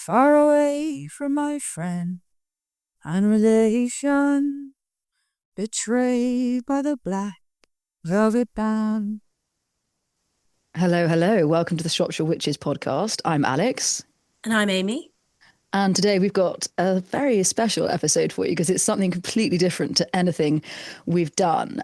far away from my friend and relation, betrayed by the black velvet band. Hello, hello. Welcome to the Shropshire Witches podcast. I'm Alex. And I'm Amy. And today we've got a very special episode for you because it's something completely different to anything we've done.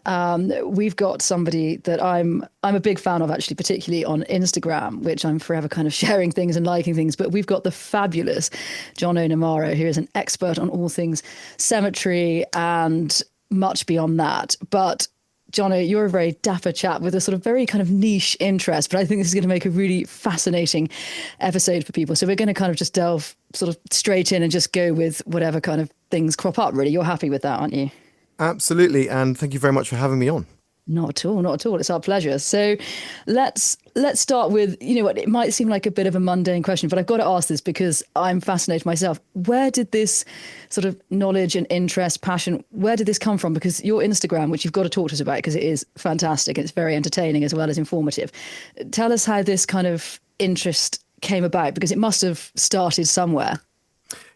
We've got somebody that I'm a big fan of, actually, particularly on Instagram, which I'm forever kind of sharing things and liking things. But we've got the fabulous Jono Namara, who is an expert on all things cemetery and much beyond that. But Jono, you're a very dapper chap with a sort of very kind of niche interest, but I think this is going to make a really fascinating episode for people. So we're going to kind of just delve sort of straight in and just go with whatever kind of things crop up, really. You're happy with that, aren't you? Absolutely. And thank you very much for having me on. Not at all, not at all. It's our pleasure. So let's start with, you know what, it might seem like a bit of a mundane question, but I've got to ask this because I'm fascinated myself. Where did this sort of knowledge and interest, passion, where did this come from? Because your Instagram, which you've got to talk to us about because it is fantastic and it's very entertaining as well as informative. Tell us how this kind of interest came about, because it must have started somewhere.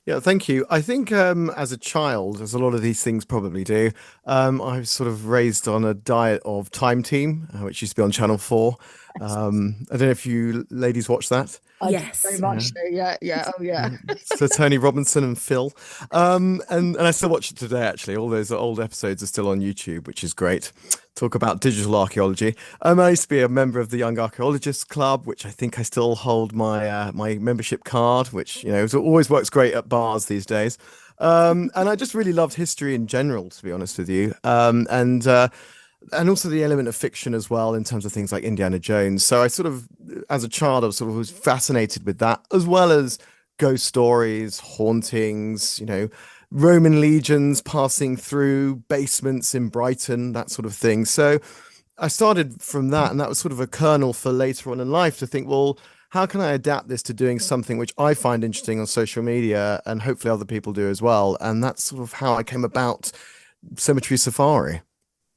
Yeah, thank you. I think as a child, as a lot of these things probably do, I was sort of raised on a diet of Time Team, which used to be on Channel 4. I don't know if you ladies watch that. Yes. Very much so. Yeah. Oh, yeah. So Tony Robinson and Phil. And I still watch it today, actually. All those old episodes are still on YouTube, which is great. Talk about digital archaeology. I used to be a member of the Young Archaeologists Club, which I think I still hold my my membership card, which, you know, it always works great at bars these days. And I just really loved history in general, to be honest with you. And also the element of fiction as well, in terms of things like Indiana Jones. So I sort of, as a child, I was fascinated with that, as well as ghost stories, hauntings, you know, Roman legions passing through basements in Brighton, that sort of thing. So I started from that, and that was sort of a kernel for later on in life to think, well, how can I adapt this to doing something which I find interesting on social media, and hopefully other people do as well? And that's sort of how I came about Cemetery Safari.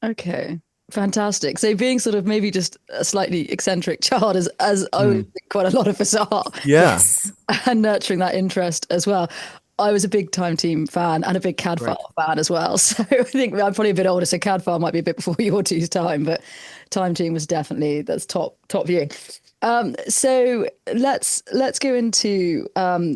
Okay. Fantastic. So being sort of maybe just a slightly eccentric child, as I would think quite a lot of us are, Yeah. Yes. and nurturing that interest as well. I was a big Time Team fan and a big CAD Great. file fan as well. So I think I'm probably a bit older, so CAD file might be a bit before your two's time, but Time Team was definitely that's top viewing. So let's go into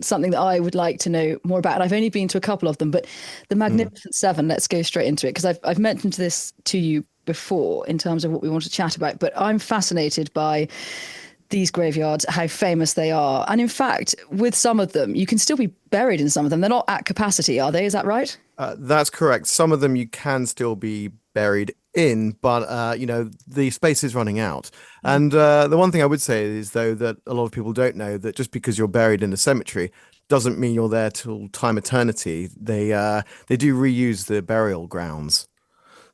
something that I would like to know more about. And I've only been to a couple of them, but the Magnificent Seven. Let's go straight into it because I've mentioned this to you before in terms of what we want to chat about. But I'm fascinated by these graveyards, how famous they are, and in fact, with some of them, you can still be buried in some of them. They're not at capacity, are they? Is that right? That's correct. Some of them you can still be buried in, but you know, the space is running out. And the one thing I would say is, though, that a lot of people don't know that just because you're buried in a cemetery doesn't mean you're there till time eternity. They do reuse the burial grounds.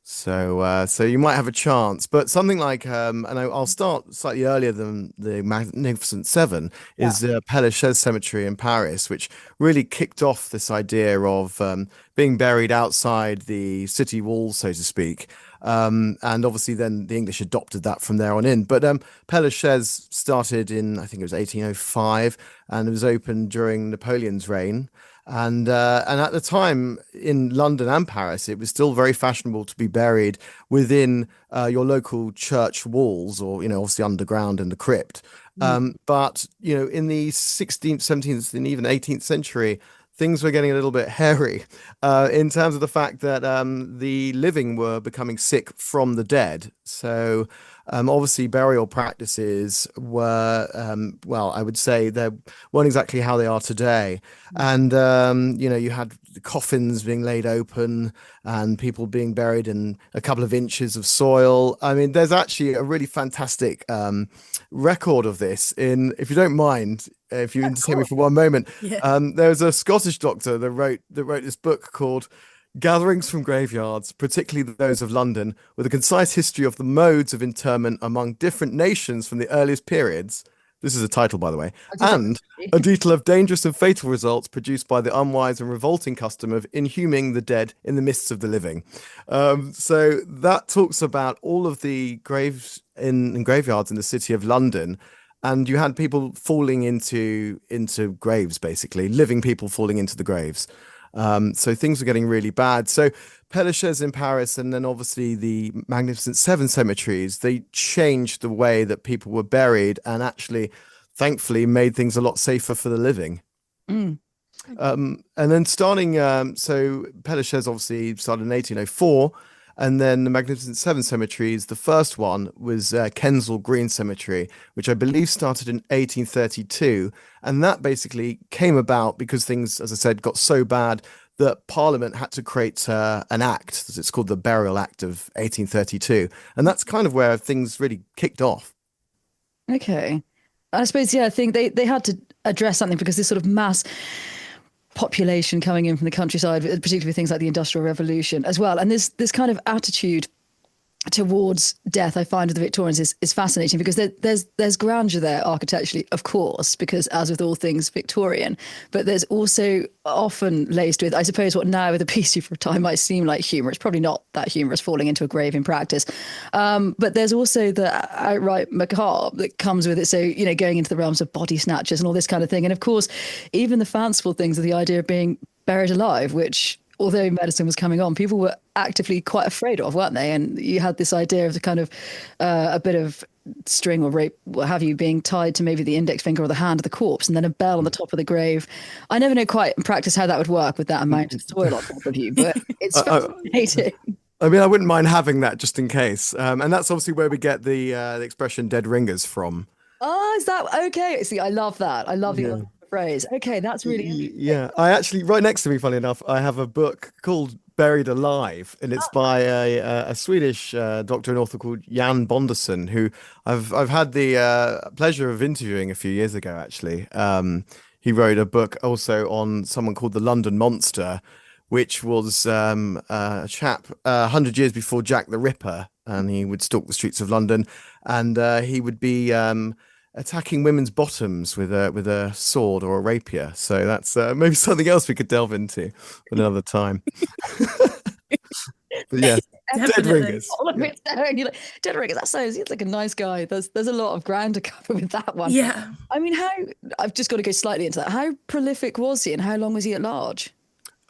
So you might have a chance, but something like, and I'll start slightly earlier than the Magnificent Seven, is Père Lachaise Cemetery in Paris, which really kicked off this idea of being buried outside the city walls, so to speak. And obviously then the English adopted that from there on in. But Père Lachaise started in, I think it was 1805, and it was opened during Napoleon's reign. And at the time in London and Paris, it was still very fashionable to be buried within your local church walls, or, you know, obviously underground in the crypt. But, you know, in the 16th, 17th, and even 18th century, things were getting a little bit hairy in terms of the fact that the living were becoming sick from the dead. So obviously burial practices were, well, I would say they weren't exactly how they are today. And, you know, you had coffins being laid open and people being buried in a couple of inches of soil. I mean, there's actually a really fantastic record of this in, if you don't mind, if you entertain me for one moment. Yeah. There was a Scottish doctor that wrote this book called Gatherings from Graveyards, particularly those of London, with a concise history of the modes of interment among different nations from the earliest periods. This is a title, by the way, and a detail of dangerous and fatal results produced by the unwise and revolting custom of inhuming the dead in the midst of the living. So that talks about all of the graves in graveyards in the city of London. and you had people falling into graves, basically living people falling into the graves. So things were getting really bad. So Père Lachaise in Paris, and then obviously the Magnificent Seven cemeteries, they changed the way that people were buried, and actually, thankfully, made things a lot safer for the living. Mm. And then starting, so Père Lachaise obviously started in 1804, and then the Magnificent Seven cemeteries, the first one was Kensal Green Cemetery, which I believe started in 1832. And that basically came about because things, as I said, got so bad that Parliament had to create an act. It's called the Burial Act of 1832. And that's kind of where things really kicked off. Okay. I suppose, yeah, I think they had to address something because this sort of mass population coming in from the countryside, particularly with things like the Industrial Revolution as well. And this kind of attitude towards death, I find with the Victorians is fascinating, because there's grandeur there architecturally, of course, because as with all things Victorian, but there's also often laced with, I suppose, what now with a PC for a time might seem like humour. It's probably not that humorous, falling into a grave in practice. But there's also the outright macabre that comes with it. So, you know, going into the realms of body snatchers and all this kind of thing. And of course, even the fanciful things of the idea of being buried alive, which, although medicine was coming on, people were actively quite afraid of, weren't they? And you had this idea of the kind of a bit of string or rope, what have you, being tied to maybe the index finger or the hand of the corpse, and then a bell on the top of the grave. I never know quite in practice how that would work with that amount of soil on top of you, but it's fascinating. I mean, I wouldn't mind having that just in case. And that's obviously where we get the expression "dead ringers" from. Oh, is that okay? See, I love that. I love the phrase. Okay, that's really interesting. Yeah, I actually, right next to me, funny enough, I have a book called Buried Alive, and it's by a Swedish doctor and author called Jan Bonderson, who I've had the pleasure of interviewing a few years ago, actually. He wrote a book also on someone called the London Monster, which was a chap 100 years before Jack the Ripper, and he would stalk the streets of London, and he would be attacking women's bottoms with a sword or a rapier. So that's maybe something else we could delve into another time. But yeah, dead ringers. All of it's there, and you're like, dead ringers. That sounds, he's like a nice guy. There's a lot of ground to cover with that one. Yeah. I mean, I've just got to go slightly into that. How prolific was he, and how long was he at large?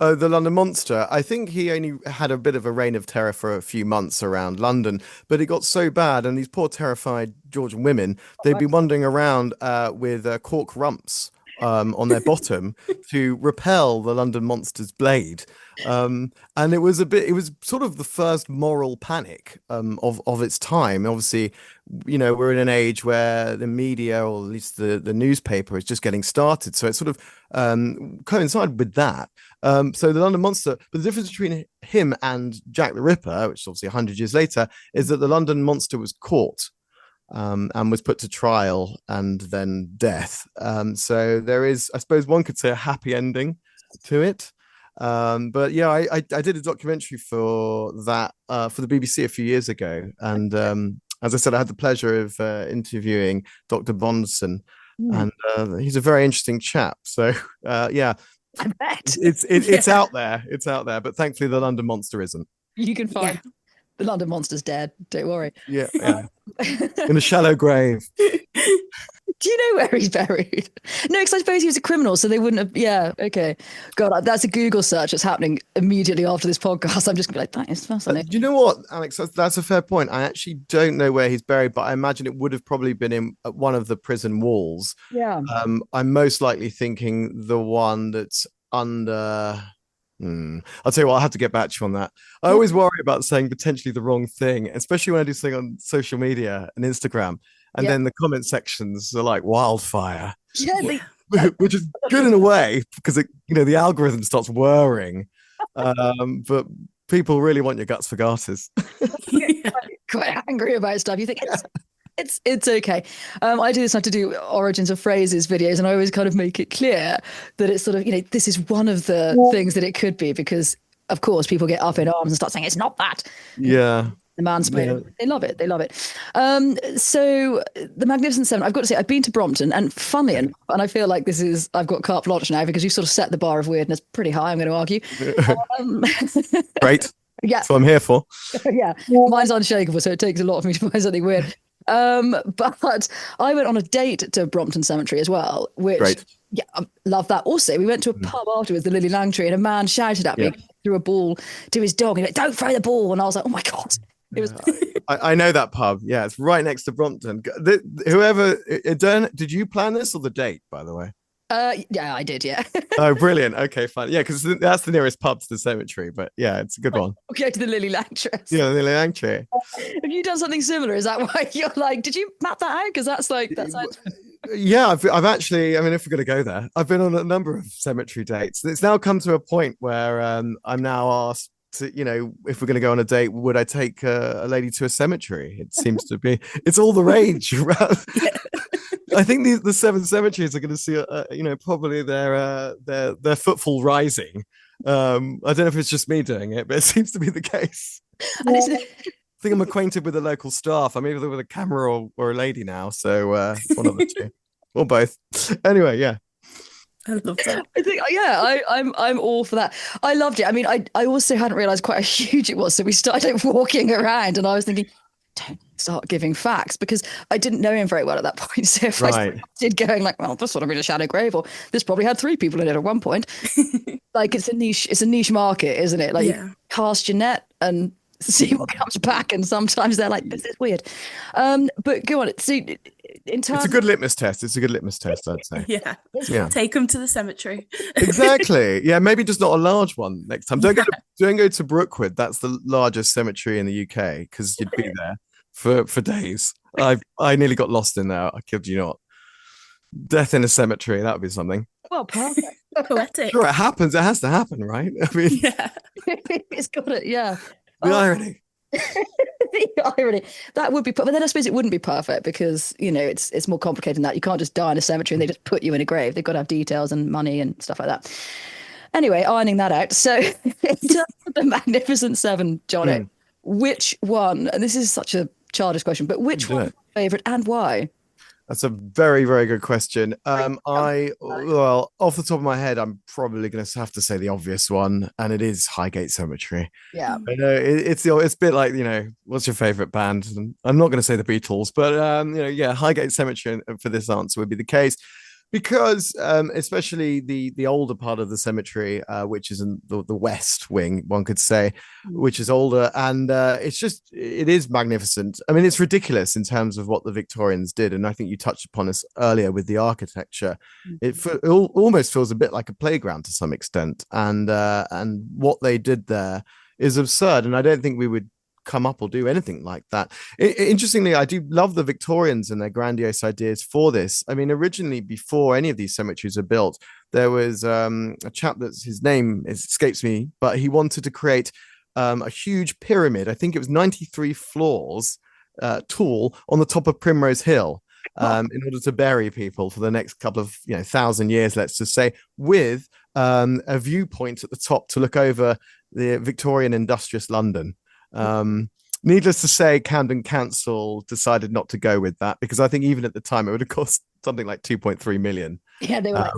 Oh, the London Monster. I think he only had a bit of a reign of terror for a few months around London, but it got so bad, and these poor terrified Georgian women, they'd be wandering around with cork rumps on their bottom to repel the London Monster's blade. And it was sort of the first moral panic of its time. Obviously, you know, we're in an age where the media, or at least the newspaper, is just getting started. So it sort of coincided with that. So the London Monster, but the difference between him and Jack the Ripper, which is obviously 100 years later, is that the London Monster was caught and was put to trial and then death. So there is, I suppose one could say, a happy ending to it. But yeah, I did a documentary for that for the BBC a few years ago, and as I said, I had the pleasure of interviewing Dr. Bonderson, and he's a very interesting chap. So yeah, I bet it's out there, but thankfully the London Monster isn't. you can find the London Monster's dead. Don't worry. Yeah. In a shallow grave. Do you know where he's buried? No, because I suppose he was a criminal, so they wouldn't have. Yeah, okay. God, that's a Google search that's happening immediately after this podcast. I'm just gonna be like, that is fascinating. Do you know what, Alex? That's a fair point. I actually don't know where he's buried, but I imagine it would have probably been in one of the prison walls. Yeah. I'm most likely thinking the one that's under. I'll tell you what, I'll have to get back to you on that. I always worry about saying potentially the wrong thing, especially when I do something on social media and Instagram. And then the comment sections are like wildfire. Yeah, which is good in a way, because the algorithm starts whirring. But people really want your guts for garters. quite angry about stuff. You think it's okay. I do this. I have to do origins of phrases videos, and I always kind of make it clear that it's sort of, this is one of the things that it could be, because of course people get up in arms and start saying it's not that. Yeah. The mansplaining. Yeah. They love it. So the Magnificent Seven, I've got to say, I've been to Brompton, and funnily enough, and I feel like I've got carte blanche now, because you've sort of set the bar of weirdness pretty high, I'm going to argue. Great. Yeah. That's what I'm here for. Yeah. Mine's unshakable, so it takes a lot for me to find something weird. But I went on a date to Brompton Cemetery as well, which Great. yeah, I love that. Also, we went to a Mm. pub afterwards, the Lily Langtree, and a man shouted at me, Yeah. threw a ball to his dog, and he went, "Don't throw the ball!" And I was like, "Oh my god!" It was. I know that pub. Yeah, it's right next to Brompton. Whoever, did you plan this or the date, by the way? Yeah, I did. Yeah. Oh, brilliant. Okay, fine. Yeah, because that's the nearest pub to the cemetery. But yeah, it's a good one. Okay, to the Lily Langtree. Yeah, the Langtree. Have you done something similar? Is that why you're like, did you map that out? Because that's like that sounds. Yeah, I've actually. I mean, if we're going to go there, I've been on a number of cemetery dates. It's now come to a point where I'm now asked to, if we're going to go on a date, would I take a lady to a cemetery? It seems to be. It's all the rage. I think the seven cemeteries are going to see, probably their footfall rising. I don't know if it's just me doing it, but it seems to be the case. And I think I'm acquainted with the local staff. I'm either with a camera or a lady now, so it's one of the two, or both. Anyway, yeah. I love that. I think, yeah, I'm all for that. I loved it. I mean, I also hadn't realised quite how huge it was, so we started walking around, and I was thinking, don't start giving facts, because I didn't know him very well at that point. So if I started going like, well, this would have been a shallow grave, or this probably had 3 people in it at one point. Like it's a niche market, isn't it? Like you cast your net and see what comes back, and sometimes they're like, this is weird. But go on. See, in terms, it's a good litmus test. It's a good litmus test, I'd say. Yeah. Take them to the cemetery. Exactly. Yeah, maybe just not a large one next time. Don't go to Brookwood. That's the largest cemetery in the UK, because you'd be there for days. I nearly got lost in there. I kid you not. Death in a cemetery. That would be something. well, perfect. Poetic. Sure, it happens. It has to happen, right? I mean, Yeah. It's got it. Yeah. the irony. The irony. That would be, but then I suppose it wouldn't be perfect, because it's more complicated than that. You can't just die in a cemetery and they just put you in a grave. They've got to have details and money and stuff like that. Anyway, ironing that out. So, in terms of the Magnificent Seven, Jono, which one? And this is such a childish question, but which one is your favourite and why? That's a very, very good question. Well, off the top of my head, I'm probably going to have to say the obvious one, and it is Highgate Cemetery. Yeah, I know it's a bit like, what's your favorite band? And I'm not going to say the Beatles, but Highgate Cemetery for this answer would be the case, because especially the older part of the cemetery, which is in the west wing, one could say, which is older, and it is magnificent. I mean, it's ridiculous in terms of what the Victorians did, and I think you touched upon this earlier with the architecture. It almost feels a bit like a playground to some extent, and what they did there is absurd, and I don't think we would come up or do anything like that. Interestingly, I do love the Victorians and their grandiose ideas for this. I mean, originally, before any of these cemeteries were built, there was a chap that's, his name escapes me, but he wanted to create a huge pyramid. I think it was 93 floors tall on the top of Primrose Hill, in order to bury people for the next couple of 1,000 years, let's just say, with a viewpoint at the top to look over the Victorian industrious London. Needless to say, Camden Council decided not to go with that, because I think even at the time it would have cost something like 2.3 million. Yeah, they were.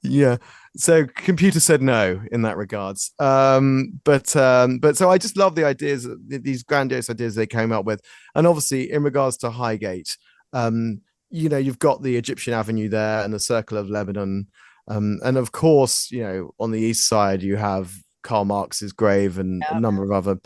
Yeah, so computer said no in that regards. But so I just love the ideas, these grandiose ideas they came up with, and obviously in regards to Highgate, you've got the Egyptian Avenue there and the Circle of Lebanon, and of course, on the east side you have Karl Marx's grave and a number of other.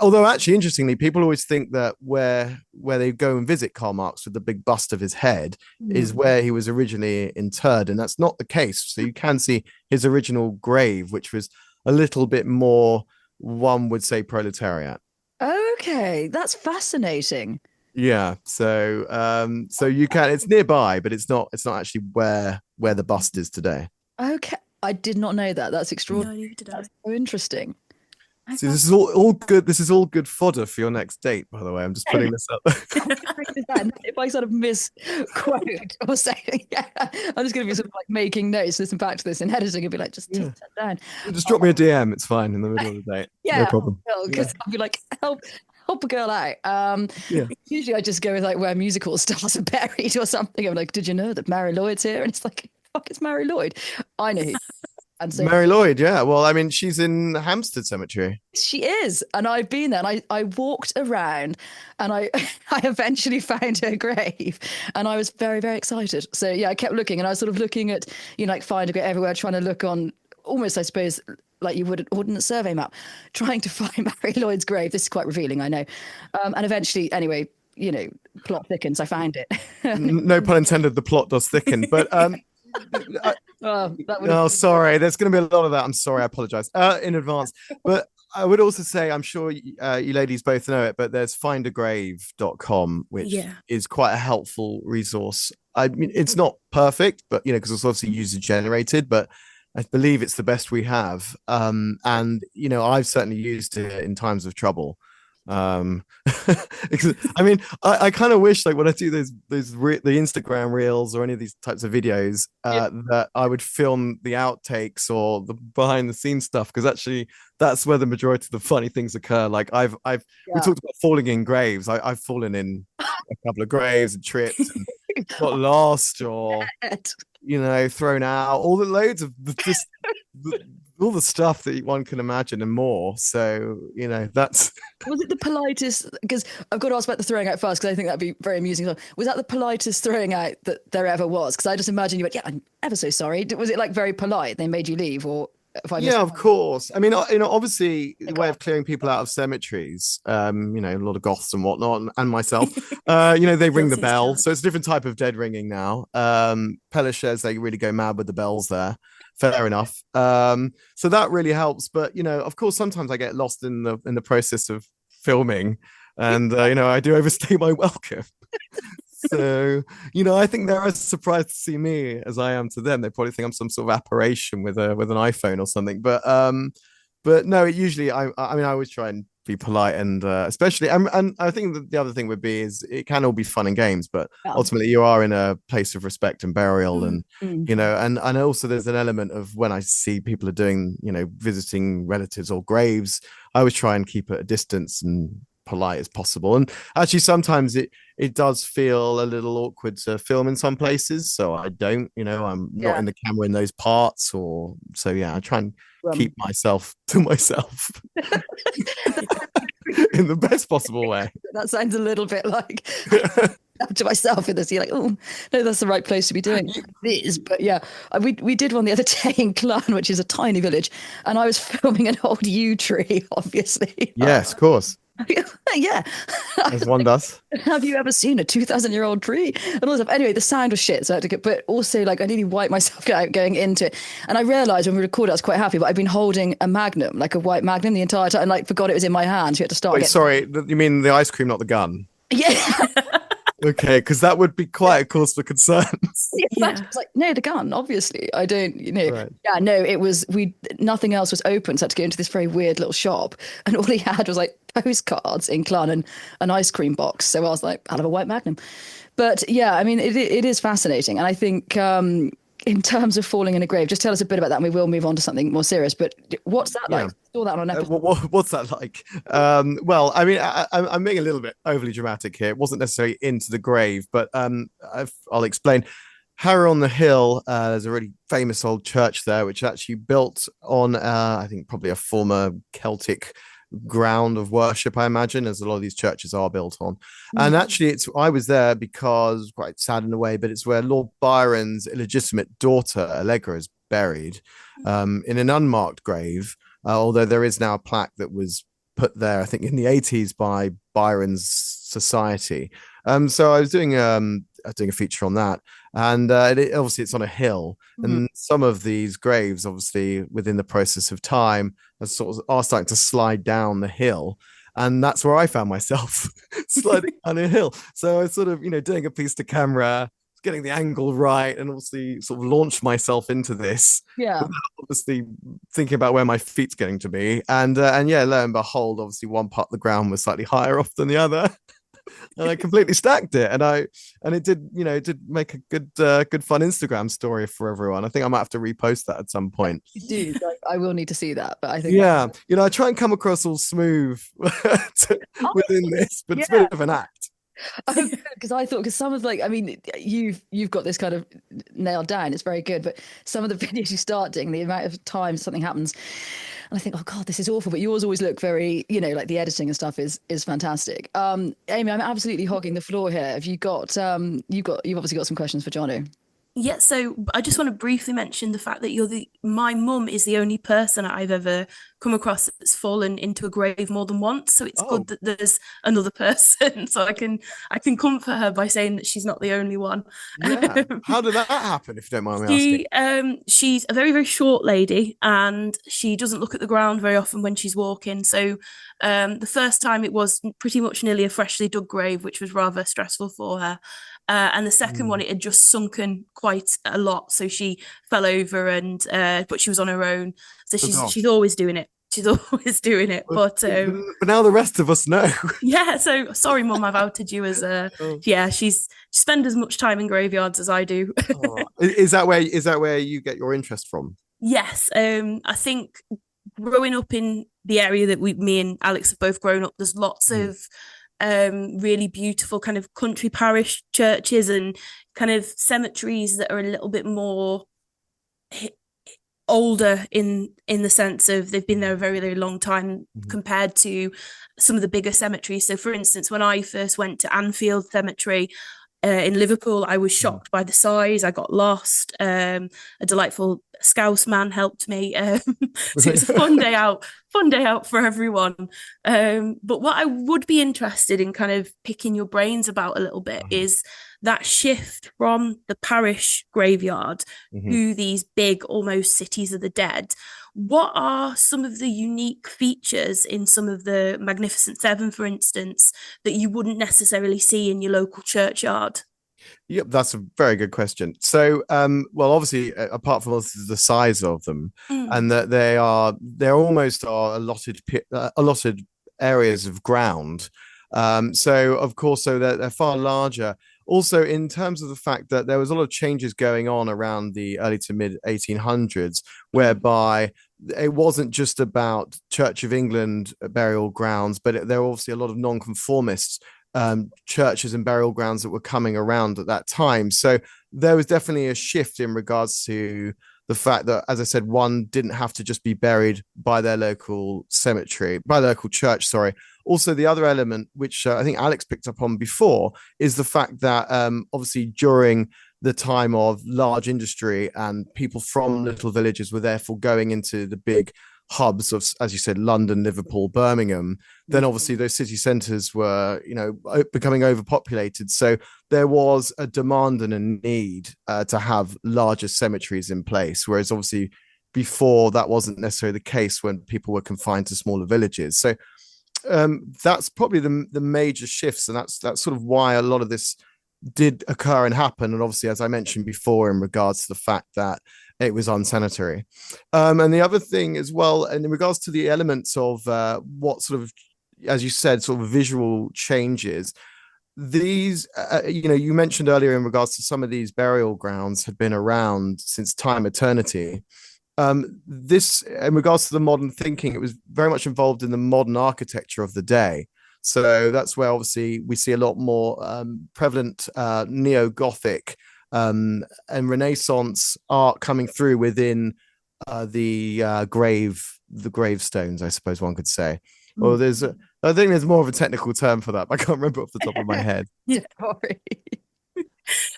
Although actually, interestingly, people always think that where they go and visit Karl Marx with the big bust of his head is where he was originally interred, and that's not the case. So you can see his original grave, which was a little bit more, one would say, proletariat. Okay, that's fascinating. Yeah, so you can. It's nearby, but it's not actually where the bust is today. Okay, I did not know that. That's extraordinary. No, neither did I. That's so interesting. See, this is all good. This is all good fodder for your next date, by the way. I'm just putting this up. If I sort of misquote or say, I'm just going to be sort of like making notes, listen back to this in editing, and be like, just take that down. Just drop me a DM. It's fine in the middle of the date. Yeah, no problem. Because I'll be like, help a girl out. Usually I just go with like where musical stars are buried or something. I'm like, did you know that Mary Lloyd's here? And it's like, fuck, it's Mary Lloyd. I know who. And so Mary Lloyd, yeah. Well, I mean, she's in Hampstead Cemetery. she is, and I've been there, and I walked around, and I I eventually found her grave, and I was very, very excited. So yeah, I kept looking, and I was sort of looking at, like find a grave everywhere, trying to look on almost, I suppose, like you would an ordnance survey map, trying to find Mary Lloyd's grave. This is quite revealing, I know. And eventually, anyway, plot thickens. I found it. No pun intended. The plot does thicken, but sorry. There's going to be a lot of that. I'm sorry. I apologize in advance. But I would also say, I'm sure you ladies both know it, but there's findagrave.com, which is quite a helpful resource. I mean, it's not perfect, but because it's obviously user generated, but I believe it's the best we have. And I've certainly used it in times of trouble. I mean, I kind of wish, like, when I do the Instagram reels or any of these types of videos, that I would film the outtakes or the behind the scenes stuff, because actually that's where the majority of the funny things occur. Like we talked about falling in graves. I've fallen in a couple of graves and tripped and got lost, or thrown out, all the loads of just all the stuff that one can imagine and more. So that's was it the politest, because I've got to ask about the throwing out first, because I think that'd be very amusing. Was that the politest throwing out that there ever was? Because I just imagine you went, I'm ever so sorry. Was it like very polite, they made you leave? Or of course. I mean, obviously the way of clearing people out of cemeteries, a lot of goths and whatnot, and myself, they ring the bell. So it's a different type of dead ringing now. Pelishers, they really go mad with the bells there. Fair enough. So that really helps. But of course, sometimes I get lost in the process of filming, and I do overstay my welcome. So I think they're as surprised to see me as I am to them. They probably think I'm some sort of apparition with an iPhone or something. But no, it usually I always try and be polite, and especially and I think that the other thing would be is it can all be fun and games, but ultimately you are in a place of respect and burial, and and also there's an element of, when I see people are doing visiting relatives or graves, I always try and keep at a distance and polite as possible. And actually sometimes it does feel a little awkward to film in some places, so I don't I'm not in the camera in those parts, or so I try and keep myself to myself in the best possible way. That sounds a little bit like to myself in this. You're like, oh no, that's the right place to be doing this. But we did one the other day in Clun, which is a tiny village, and I was filming an old yew tree, obviously. Yes, of course. Yeah, as one does. Have you ever seen a 2,000-year-old tree? And all that stuff. Anyway, the sound was shit, so I had to get. But also, like, I nearly wiped myself out going into it. And I realised when we recorded, I was quite happy, but I'd been holding a Magnum, like a white Magnum, the entire time, and like forgot it was in my hand. So you had to start. Wait, sorry, you mean the ice cream, not the gun? Yeah. Okay, because that would be quite a cause for concern. I was like, no, the gun, obviously. I don't, Right. Yeah, no, it was, nothing else was open, so I had to go into this very weird little shop, and all he had was like postcards in Clun and an ice cream box. So I was like, I'll have a white Magnum. But yeah, I mean, it is fascinating. And I think in terms of falling in a grave, just tell us a bit about that, and we will move on to something more serious. But what's that like? Saw that on an episode. What's that like? Well, I mean, I'm being a little bit overly dramatic here. It wasn't necessarily into the grave, but I'll explain. Harrow on the Hill, there's a really famous old church there, which actually built on, I think, probably a former Celtic ground of worship, I imagine, as a lot of these churches are built on. And actually I was there because, quite sad in a way, but it's where Lord Byron's illegitimate daughter Allegra is buried, in an unmarked grave, although there is now a plaque that was put there, I think, in the 80s by Byron's Society. So I was doing a feature on that, and obviously it's on a hill, and some of these graves, obviously within the process of time, are starting to slide down the hill, and that's where I found myself sliding down a hill. So I was sort of doing a piece to camera, getting the angle right, and obviously sort of launched myself into this. Obviously thinking about where my feet's going to be, and lo and behold, obviously one part of the ground was slightly higher off than the other. And I completely stacked it, and it did make a good fun Instagram story for everyone. I think I might have to repost that at some point. You do. I will need to see that, but I think I try and come across all smooth within this, but it's a bit of an act. Because I thought, because some of like, I mean, you've got this kind of nailed down. It's very good, but some of the videos you start doing, the amount of times something happens, and I think, oh God, this is awful. But yours always look very, like the editing and stuff is fantastic. Amy, I'm absolutely hogging the floor here. Have you got you've obviously got some questions for Jono? Yeah, so I just want to briefly mention the fact that my mum is the only person I've ever come across that's fallen into a grave more than once. So it's Oh, good that there's another person, so I can comfort her by saying that she's not the only one. yeah. How did that happen, if you don't mind me asking? She's a very, very short lady, and she doesn't look at the ground very often when she's walking. So the first time it was pretty much nearly a freshly dug grave, which was rather stressful for her. And the second one, Mm. it had just sunken quite a lot, so she fell over, and but she was on her own. So Oh she's gosh. always doing it. She's always doing it. But now the rest of us know. Yeah. So sorry, Mum, I've outed you as Oh, yeah. She spends as much time in graveyards as I do. oh. Is that where you get your interest from? Yes. I think growing up in the area that me and Alex have both grown up, there's lots Mm. of really beautiful kind of country parish churches and kind of cemeteries that are a little bit more older in the sense of they've been there a very, very long time Mhm. compared to some of the bigger cemeteries. So for instance, when I first went to Anfield Cemetery in Liverpool, I was Mhm. shocked by the size. I got lost. A delightful Scouse man helped me. So it's a fun day out for everyone. But what I would be interested in kind of picking your brains about a little bit Uh-huh. is that shift from the parish graveyard Mhm. to these big, almost cities of the dead. What are some of the unique features in some of the Magnificent Seven, for instance, that you wouldn't necessarily see in your local churchyard? Yep, that's a very good question. So, well, obviously, apart from also the size of them, Mm. and that they're almost are allotted areas of ground. So, of course, so they're far larger. Also, in terms of the fact that there was a lot of changes going on around the early to mid 1800s, Mm. whereby it wasn't just about Church of England burial grounds, but there were obviously a lot of nonconformists churches and burial grounds that were coming around at that time. So there was definitely a shift in regards to the fact that, as I said, one didn't have to just be buried by their local cemetery, by their local church, sorry. Also, the other element, which I think Alex picked up on before, is the fact that obviously during the time of large industry and people from little villages were therefore going into the big hubs of, as you said, London, Liverpool, Birmingham, then obviously those city centres were, becoming overpopulated. So there was a demand and a need to have larger cemeteries in place, whereas obviously before that wasn't necessarily the case when people were confined to smaller villages. So that's probably the major shifts, and that's sort of why a lot of this did occur and happen. And obviously, as I mentioned before, in regards to the fact that it was unsanitary. And the other thing as well, and in regards to the elements of what sort of, as you said, sort of visual changes, these, you mentioned earlier in regards to some of these burial grounds had been around since time eternity. This, in regards to the modern thinking, it was very much involved in the modern architecture of the day. So that's where obviously we see a lot more prevalent neo-Gothic and Renaissance art coming through within the gravestones, I suppose one could say. Or I think there's more of a technical term for that, but I can't remember off the top of my head. Yeah, sorry.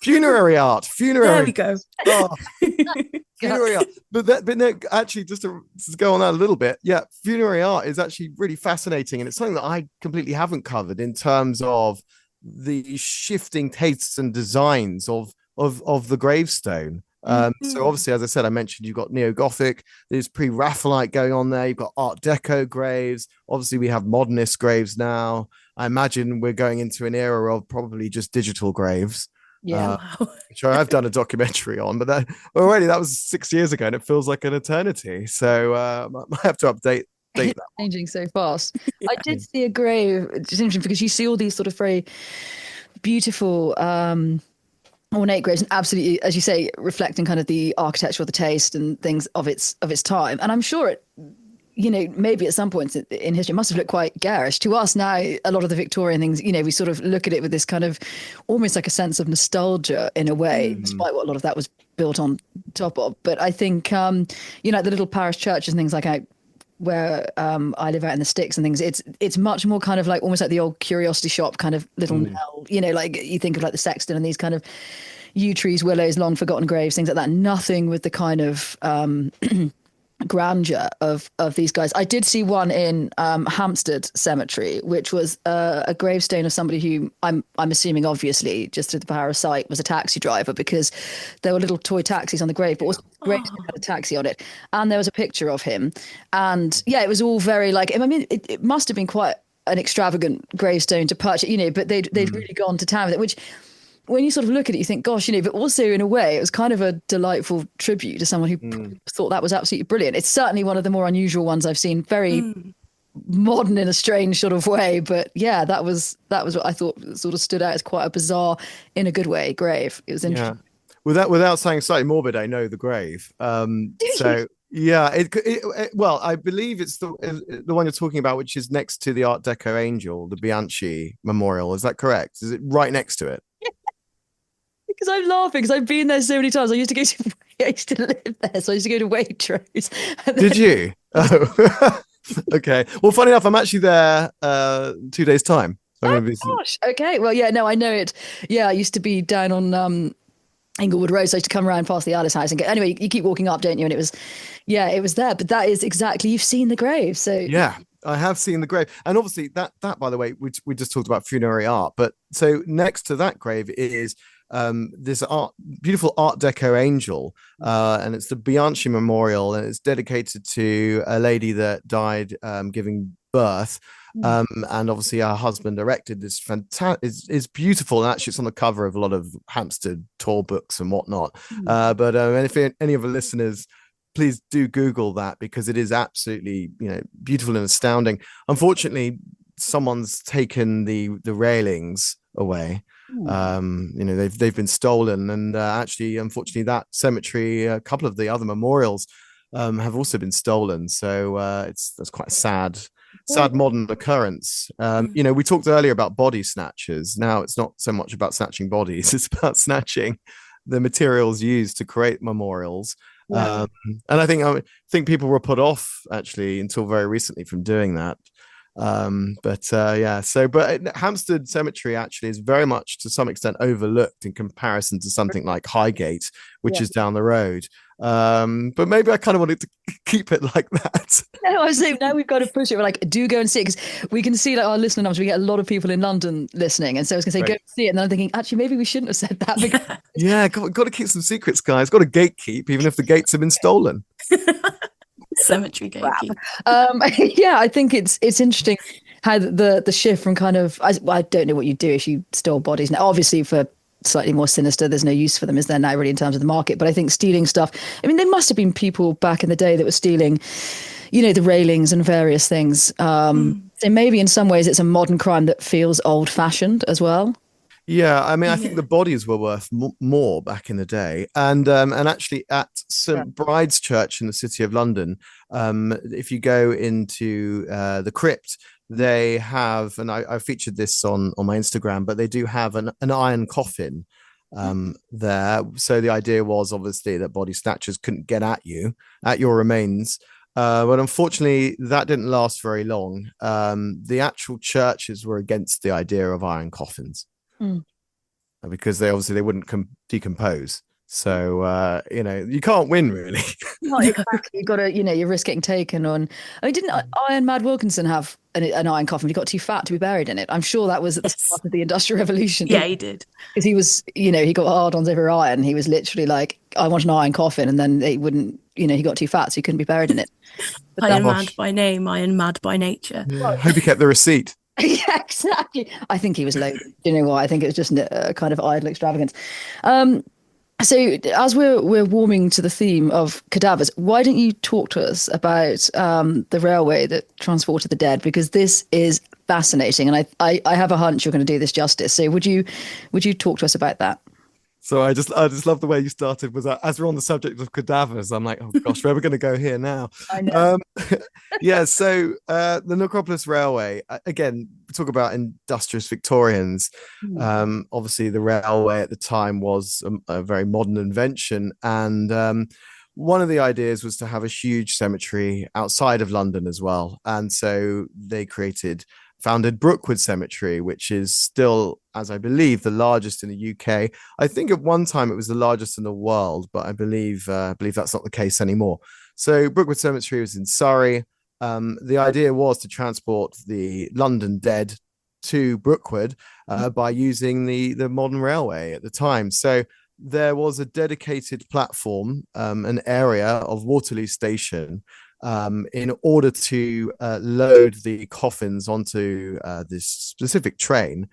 Funerary art, There we funerary. go. Oh, funerary art. But no, actually, just to go on that a little bit, yeah, funerary art is actually really fascinating, and it's something that I completely haven't covered in terms of the shifting tastes and designs of the gravestone. So Mhm. obviously, as I said, I mentioned you've got neo-Gothic, there's pre-Raphaelite going on there, you've got Art Deco graves. Obviously, we have modernist graves now. I imagine we're going into an era of probably just digital graves. Yeah. Uh, Wow. which I've done a documentary on, but that was 6 years ago, and it feels like an eternity. So I might have to update that. Changing so fast. I Yeah. did see a grave. It's interesting because you see all these sort of very beautiful ornate graves, and absolutely, as you say, reflecting kind of the architecture or the taste and things of its time. And I'm sure it maybe at some points in history, it must have looked quite garish. To us now, a lot of the Victorian things, we sort of look at it with this kind of almost like a sense of nostalgia in a way, despite what a lot of that was built on top of. But I think, the little parish churches and things like where I live out in the sticks and things, it's much more kind of like almost like the old curiosity shop kind of little knell, like you think of like the sexton and these kind of yew trees, willows, long forgotten graves, things like that. Nothing with the kind of grandeur of these guys. I did see one in Hampstead Cemetery, which was a gravestone of somebody who I'm assuming, obviously, just through the power of sight, was a taxi driver, because there were little toy taxis on the grave, but also the gravestone had a taxi on it, and there was a picture of him, and it was all very like. I mean, it must have been quite an extravagant gravestone to purchase, but they'd really gone to town with it, which. When you sort of look at it, you think, gosh, but also in a way, it was kind of a delightful tribute to someone who thought that was absolutely brilliant. It's certainly one of the more unusual ones I've seen, very modern in a strange sort of way. But yeah, that was what I thought sort of stood out as quite a bizarre, in a good way, grave. It was interesting. Yeah. Without saying slightly morbid, I know the grave. So yeah, well, I believe it's the one you're talking about, which is next to the Art Deco angel, the Bianchi Memorial. Is that correct? Is it right next to it? Because I'm laughing because I've been there so many times. I used to live there, so I used to go to Waitrose. Did you? Oh, okay. Well, funny enough, I'm actually there 2 days' time. Gosh. Okay. Well, yeah. No, I know it. Yeah, I used to be down on Inglewood Road, so I used to come around past the Alice house and anyway, you keep walking up, don't you? And it was there. But that is exactly, you've seen the grave, so yeah. I have seen the grave, and obviously that by the way, we just talked about funerary art, but so next to that grave is this beautiful Art Deco angel, and it's the Bianchi Memorial, and it's dedicated to a lady that died giving birth, and obviously her husband erected this fantastic. It's beautiful, and actually it's on the cover of a lot of Hampstead tour books and whatnot. But if any of the listeners, please do Google that, because it is absolutely beautiful and astounding. Unfortunately, someone's taken the railings away. They've been stolen, and actually, unfortunately, that cemetery, a couple of the other memorials, have also been stolen. So that's quite a sad modern occurrence. We talked earlier about body snatchers. Now it's not so much about snatching bodies; it's about snatching the materials used to create memorials. Yeah. And I think people were put off actually until very recently from doing that. But Hampstead Cemetery actually is very much to some extent overlooked in comparison to something like Highgate, which is down the road. But maybe I kind of wanted to keep it like that. No, I was saying now we've got to push it. We're like, do go and see it, because we can see like our listener numbers. We get a lot of people in London listening, and so I was going to say go see it. And then I'm thinking, actually, maybe we shouldn't have said that. Because... got to keep some secrets, guys. Got to gatekeep, even if the gates have been stolen. Cemetery gatekeep. I think it's interesting how the shift from kind of I don't know what you'd do if you stole bodies now. Obviously, for slightly more sinister, there's no use for them, is there now, really, in terms of the market? But I think stealing stuff, I mean, there must have been people back in the day that were stealing the railings and various things. So maybe in some ways it's a modern crime that feels old fashioned as well. Yeah, I mean, I think the bodies were worth more back in the day, and actually at St Bride's Church in the City of London, if you go into the crypt, they have, and I featured this on my Instagram, but they do have an iron coffin there. So the idea was obviously that body snatchers couldn't get at your remains. But unfortunately, that didn't last very long. The actual churches were against the idea of iron coffins. Because they wouldn't decompose. So you can't win, really. Not exactly. You've got to, you risk getting taken on. I mean, didn't Iron Mad Wilkinson have an iron coffin? He got too fat to be buried in it. I'm sure that was at the start of the Industrial Revolution. Yeah, he did. Because he was, he got hard-ons over iron. He was literally like, I want an iron coffin, and then they wouldn't. He got too fat, so he couldn't be buried in it. Iron Mad by name, Iron Mad by nature. Yeah, I hope he kept the receipt. Yeah, exactly. I think he was loaded. You know what? I think it was just a kind of idle extravagance. So as we're warming to the theme of cadavers, why don't you talk to us about the railway that transported the dead? Because this is fascinating, and I have a hunch you're going to do this justice. So would you talk to us about that? So I just love the way you started. Was as we're on the subject of cadavers, I'm like, oh gosh, where are we going to go here now? I know. Yeah. So the Necropolis Railway again. We talk about industrious Victorians. Obviously, the railway at the time was a very modern invention, and one of the ideas was to have a huge cemetery outside of London as well. And so they founded Brookwood Cemetery, which is still, as I believe, the largest in the UK. I think at one time it was the largest in the world, but I believe that's not the case anymore. So Brookwood Cemetery was in Surrey. The idea was to transport the London dead to Brookwood by using the modern railway at the time. So there was a dedicated platform, an area of Waterloo Station, in order to load the coffins onto this specific train.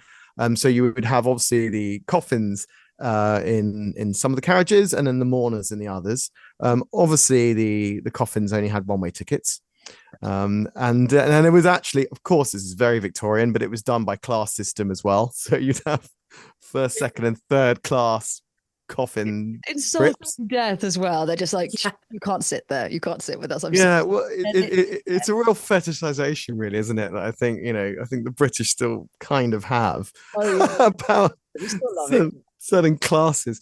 So you would have obviously the coffins in some of the carriages and then the mourners in the others. Obviously, the coffins only had one-way tickets. And it was actually, of course, this is very Victorian, but it was done by class system as well. So you'd have first, second, and third class coffin It's so death as well. They're just like, you can't sit there. You can't sit with us. Well, it's a real fetishization, really, isn't it? That I think the British still kind of have about certain classes.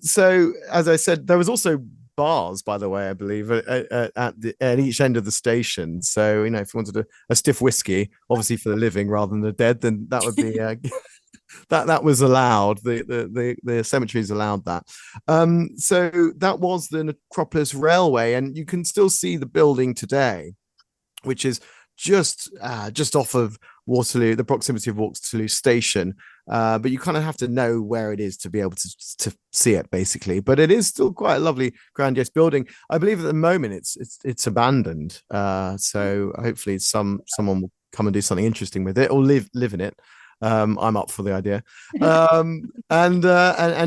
So as I said, there was also bars, by the way, I believe, at each end of the station. So if you wanted a stiff whiskey, obviously for the living rather than the dead, then that would be that was allowed. The cemeteries allowed that. So that was the Necropolis Railway, and you can still see the building today, which is just off of Waterloo, the proximity of Waterloo Station. But you kind of have to know where it is to be able to see it, basically. But it is still quite a lovely, grandiose building. I believe at the moment it's abandoned. So hopefully someone will come and do something interesting with it or live in it. I'm up for the idea. And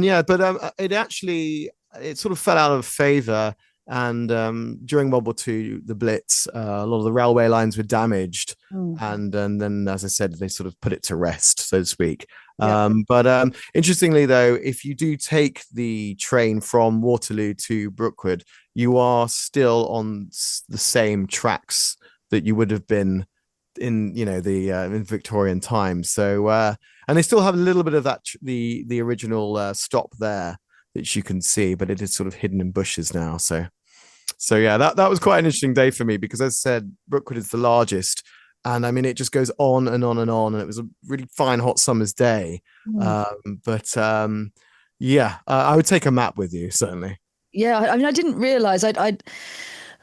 yeah, but it sort of fell out of favor. And during World War II, the Blitz, a lot of the railway lines were damaged, and then, as I said, they sort of put it to rest, so to speak. But interestingly, though, if you do take the train from Waterloo to Brookwood, you are still on the same tracks that you would have been in in Victorian times. So and they still have a little bit of that the original stop there that you can see, but it is sort of hidden in bushes now. So yeah, that was quite an interesting day for me because, as I said, Brookwood is the largest, and I mean it just goes on and on and on, and it was a really fine hot summer's day. But yeah, I would take a map with you, certainly. Yeah, I mean, I didn't realize I'd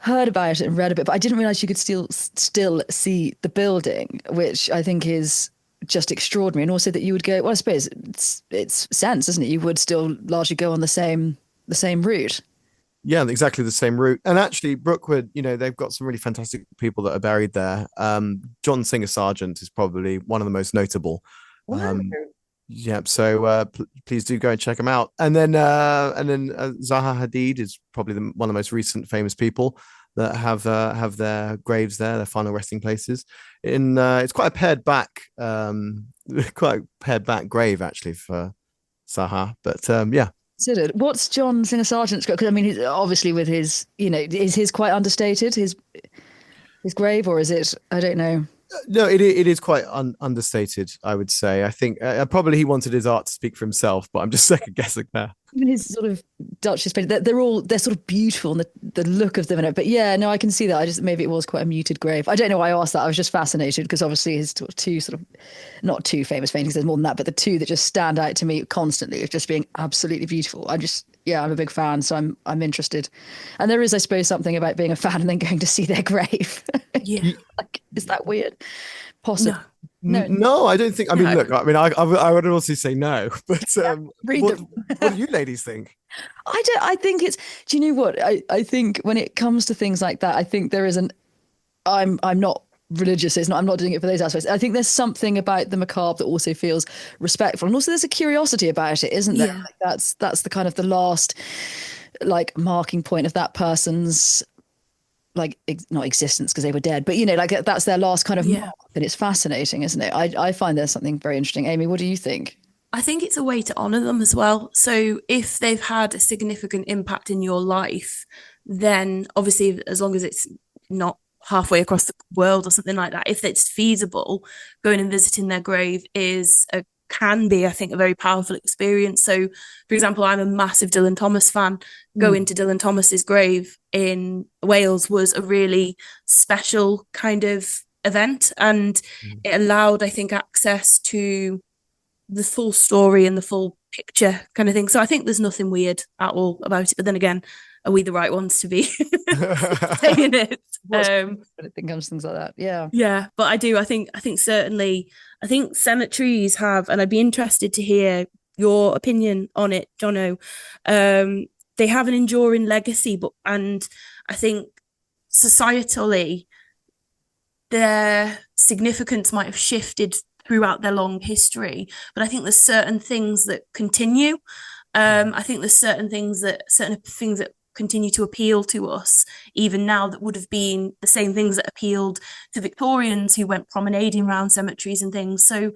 heard about it and read a bit, but I didn't realize you could still see the building, which I think is just extraordinary. And also that you would go, well, I suppose it's sense, isn't it? You would still largely go on the same route. Yeah, exactly the same route. And actually, Brookwood, they've got some really fantastic people that are buried there. John Singer Sargent is probably one of the most notable. Wow. Yeah, so please do go and check them out. And then Zaha Hadid is probably one of the most recent famous people that have their graves there, their final resting places. It's quite a pared back grave actually for Zaha, but yeah. What's John Singer Sargent's grave? Because I mean, he's obviously with his, is his quite understated, his grave, or is it? I don't know. No, it is quite understated, I would say. I think probably he wanted his art to speak for himself, but I'm just second guessing there. Even his sort of Duchess painting, they're sort of beautiful and the look of them in it. But yeah, no, I can see that. Maybe it was quite a muted grave. I don't know why I asked that. I was just fascinated because obviously his two sort of, not two famous paintings, there's more than that, but the two that just stand out to me constantly of just being absolutely beautiful. I'm a big fan, so I'm interested. And there is, I suppose, something about being a fan and then going to see their grave. Yeah. Like, is that weird? Possible. No, I don't think. I mean, look, I mean, I would also say no, but what do you ladies think? I think it's. Do you know what? I think when it comes to things like that, I think there is I'm not religious. I'm not doing it for those aspects. I think there's something about the macabre that also feels respectful, and also there's a curiosity about it, isn't there? Yeah. Like that's the kind of the last, like, marking point of that person's, like, not existence because they were dead, but like that's their last kind of mark, and it's fascinating, isn't it? I find there's something very interesting. Amy, what do you think? I think it's a way to honor them as well. So if they've had a significant impact in your life, then obviously, as long as it's not halfway across the world or something like that, if it's feasible, going and visiting their grave can be, I think, a very powerful experience. So, for example, I'm a massive Dylan Thomas fan. Going to Dylan Thomas's grave in Wales was a really special kind of event, and it allowed, I think, access to the full story and the full picture kind of thing. So I think there's nothing weird at all about it. But then again, are we the right ones to be saying it? When it comes to things like that, yeah. Yeah, but I do. I think certainly, I think cemeteries have, and I'd be interested to hear your opinion on it, Jono. They have an enduring legacy, and I think societally, their significance might have shifted throughout their long history, but I think there's certain things that continue. I think there's certain things that continue to appeal to us even now that would have been the same things that appealed to Victorians who went promenading around cemeteries and things. So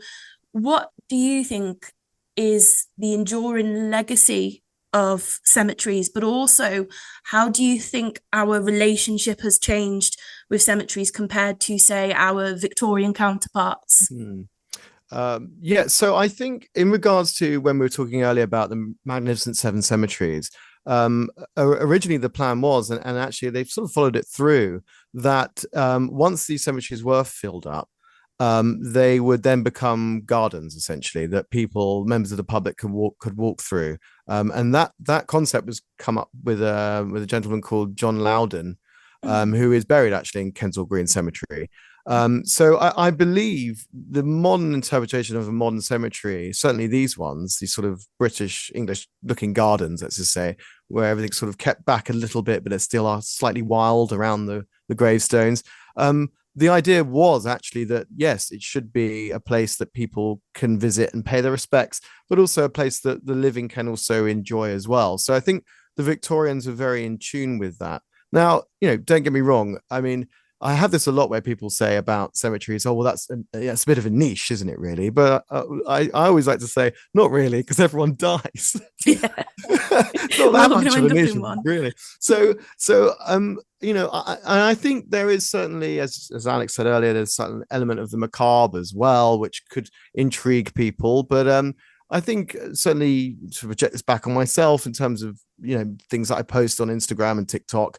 what do you think is the enduring legacy of cemeteries, but also how do you think our relationship has changed with cemeteries compared to, say, our Victorian counterparts? So I think in regards to when we were talking earlier about the Magnificent Seven cemeteries, originally the plan was, and actually they've sort of followed it through, that once these cemeteries were filled up, they would then become gardens, essentially, that members of the public could walk through. And that concept was come up with a gentleman called John Loudon, who is buried actually in Kensal Green Cemetery. So I believe the modern interpretation of a modern cemetery, certainly these ones, these sort of British English looking gardens, let's just say, where everything's sort of kept back a little bit, but it still are slightly wild around the gravestones. The idea was actually that, yes, it should be a place that people can visit and pay their respects, but also a place that the living can also enjoy as well. So I think the Victorians were very in tune with that. Now, don't get me wrong. I mean, I have this a lot where people say about cemeteries, oh, well, that's a bit of a niche, isn't it, really? But I always like to say, not really, because everyone dies. Yeah. It's not that much of a niche, really. So I think there is certainly, as Alex said earlier, there's an element of the macabre as well, which could intrigue people. But I think certainly to project this back on myself in terms of, things that I post on Instagram and TikTok,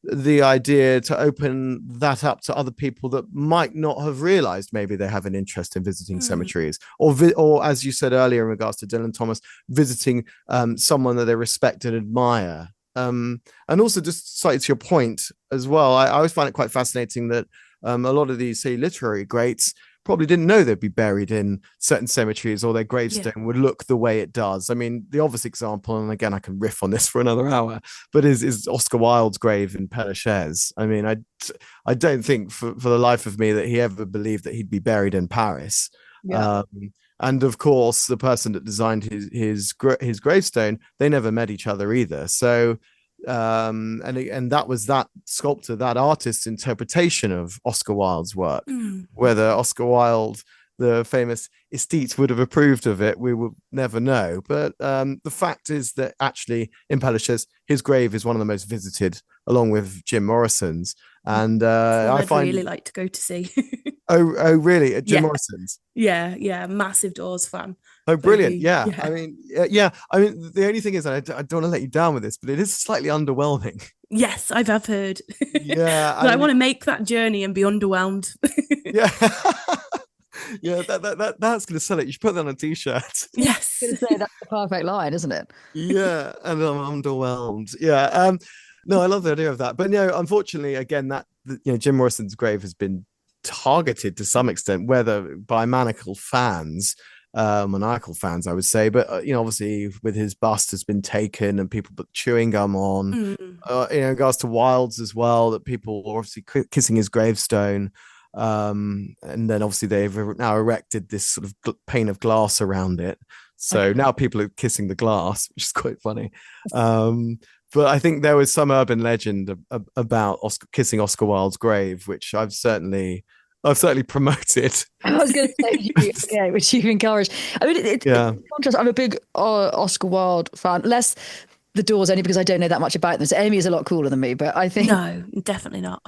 the idea to open that up to other people that might not have realized maybe they have an interest in visiting cemeteries, or as you said earlier in regards to Dylan Thomas, visiting someone that they respect and admire. And also, just slightly to your point as well, I always find it quite fascinating that a lot of these, say, literary greats probably didn't know they'd be buried in certain cemeteries, or their gravestone would look the way it does. I mean, the obvious example, and again, I can riff on this for another hour, but is Oscar Wilde's grave in Père Lachaise. I mean, I don't think for the life of me that he ever believed that he'd be buried in Paris. Yeah. And of course, the person that designed his gravestone, they never met each other either. So and that was that sculptor, that artist's interpretation of Oscar Wilde's work. Whether Oscar Wilde, the famous aesthete, would have approved of it, we will never know. But the fact is that actually in Père Lachaise, his grave is one of the most visited, along with Jim Morrison's. And I'd really like to go to see. Oh, really? At Jim Morrison's? Yeah, massive Doors fan. Oh, brilliant! Yeah. I mean, the only thing is, I don't want to let you down with this, but it is slightly underwhelming. Yes, I've heard. Yeah, but I want to make that journey and be underwhelmed. Yeah. Yeah, that's going to sell it. You should put that on a t-shirt. Yes. I was going to say, that's the perfect line, isn't it? Yeah, and I'm underwhelmed. Yeah. No, I love the idea of that. But unfortunately, again, Jim Morrison's grave has been targeted to some extent, whether by maniacal fans, I would say, but obviously with his bust has been taken and people put chewing gum on. In regards to Wilde's as well, that people were obviously kissing his gravestone. And then obviously they've now erected this sort of pane of glass around it, so now people are kissing the glass, which is quite funny. But I think there was some urban legend about kissing Oscar Wilde's grave, which I've certainly I've certainly promoted. I was going to say, yeah, which you've encouraged. I mean, Yeah. in contrast, I'm a big Oscar Wilde fan. Less The Doors, only because I don't know that much about them. So Amy is a lot cooler than me, but I think No, definitely not.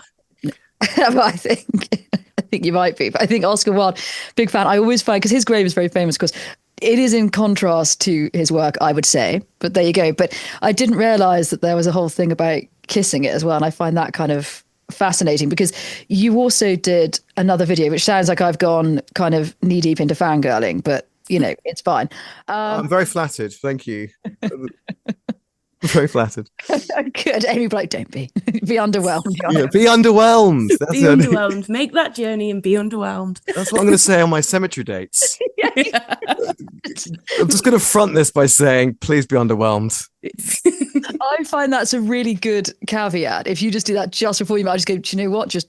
but I think you might be. But I think Oscar Wilde, big fan. I always find, because his grave is very famous, because it is in contrast to his work, I would say. But there you go. But I didn't realise that there was a whole thing about kissing it as well, and I find that kind of fascinating, because you also did another video, which sounds like I've gone kind of knee deep into fangirling, but it's fine. I'm very flattered. Thank you. Very flattered. Good. Amy Blake, don't be underwhelmed. Yeah, be underwhelmed. That's be underwhelmed. Make that journey and be underwhelmed. That's what I'm going to say on my cemetery dates. I'm just going to front this by saying, please be underwhelmed. I find that's a really good caveat. If you just do that just before you might just go, do you know what? Just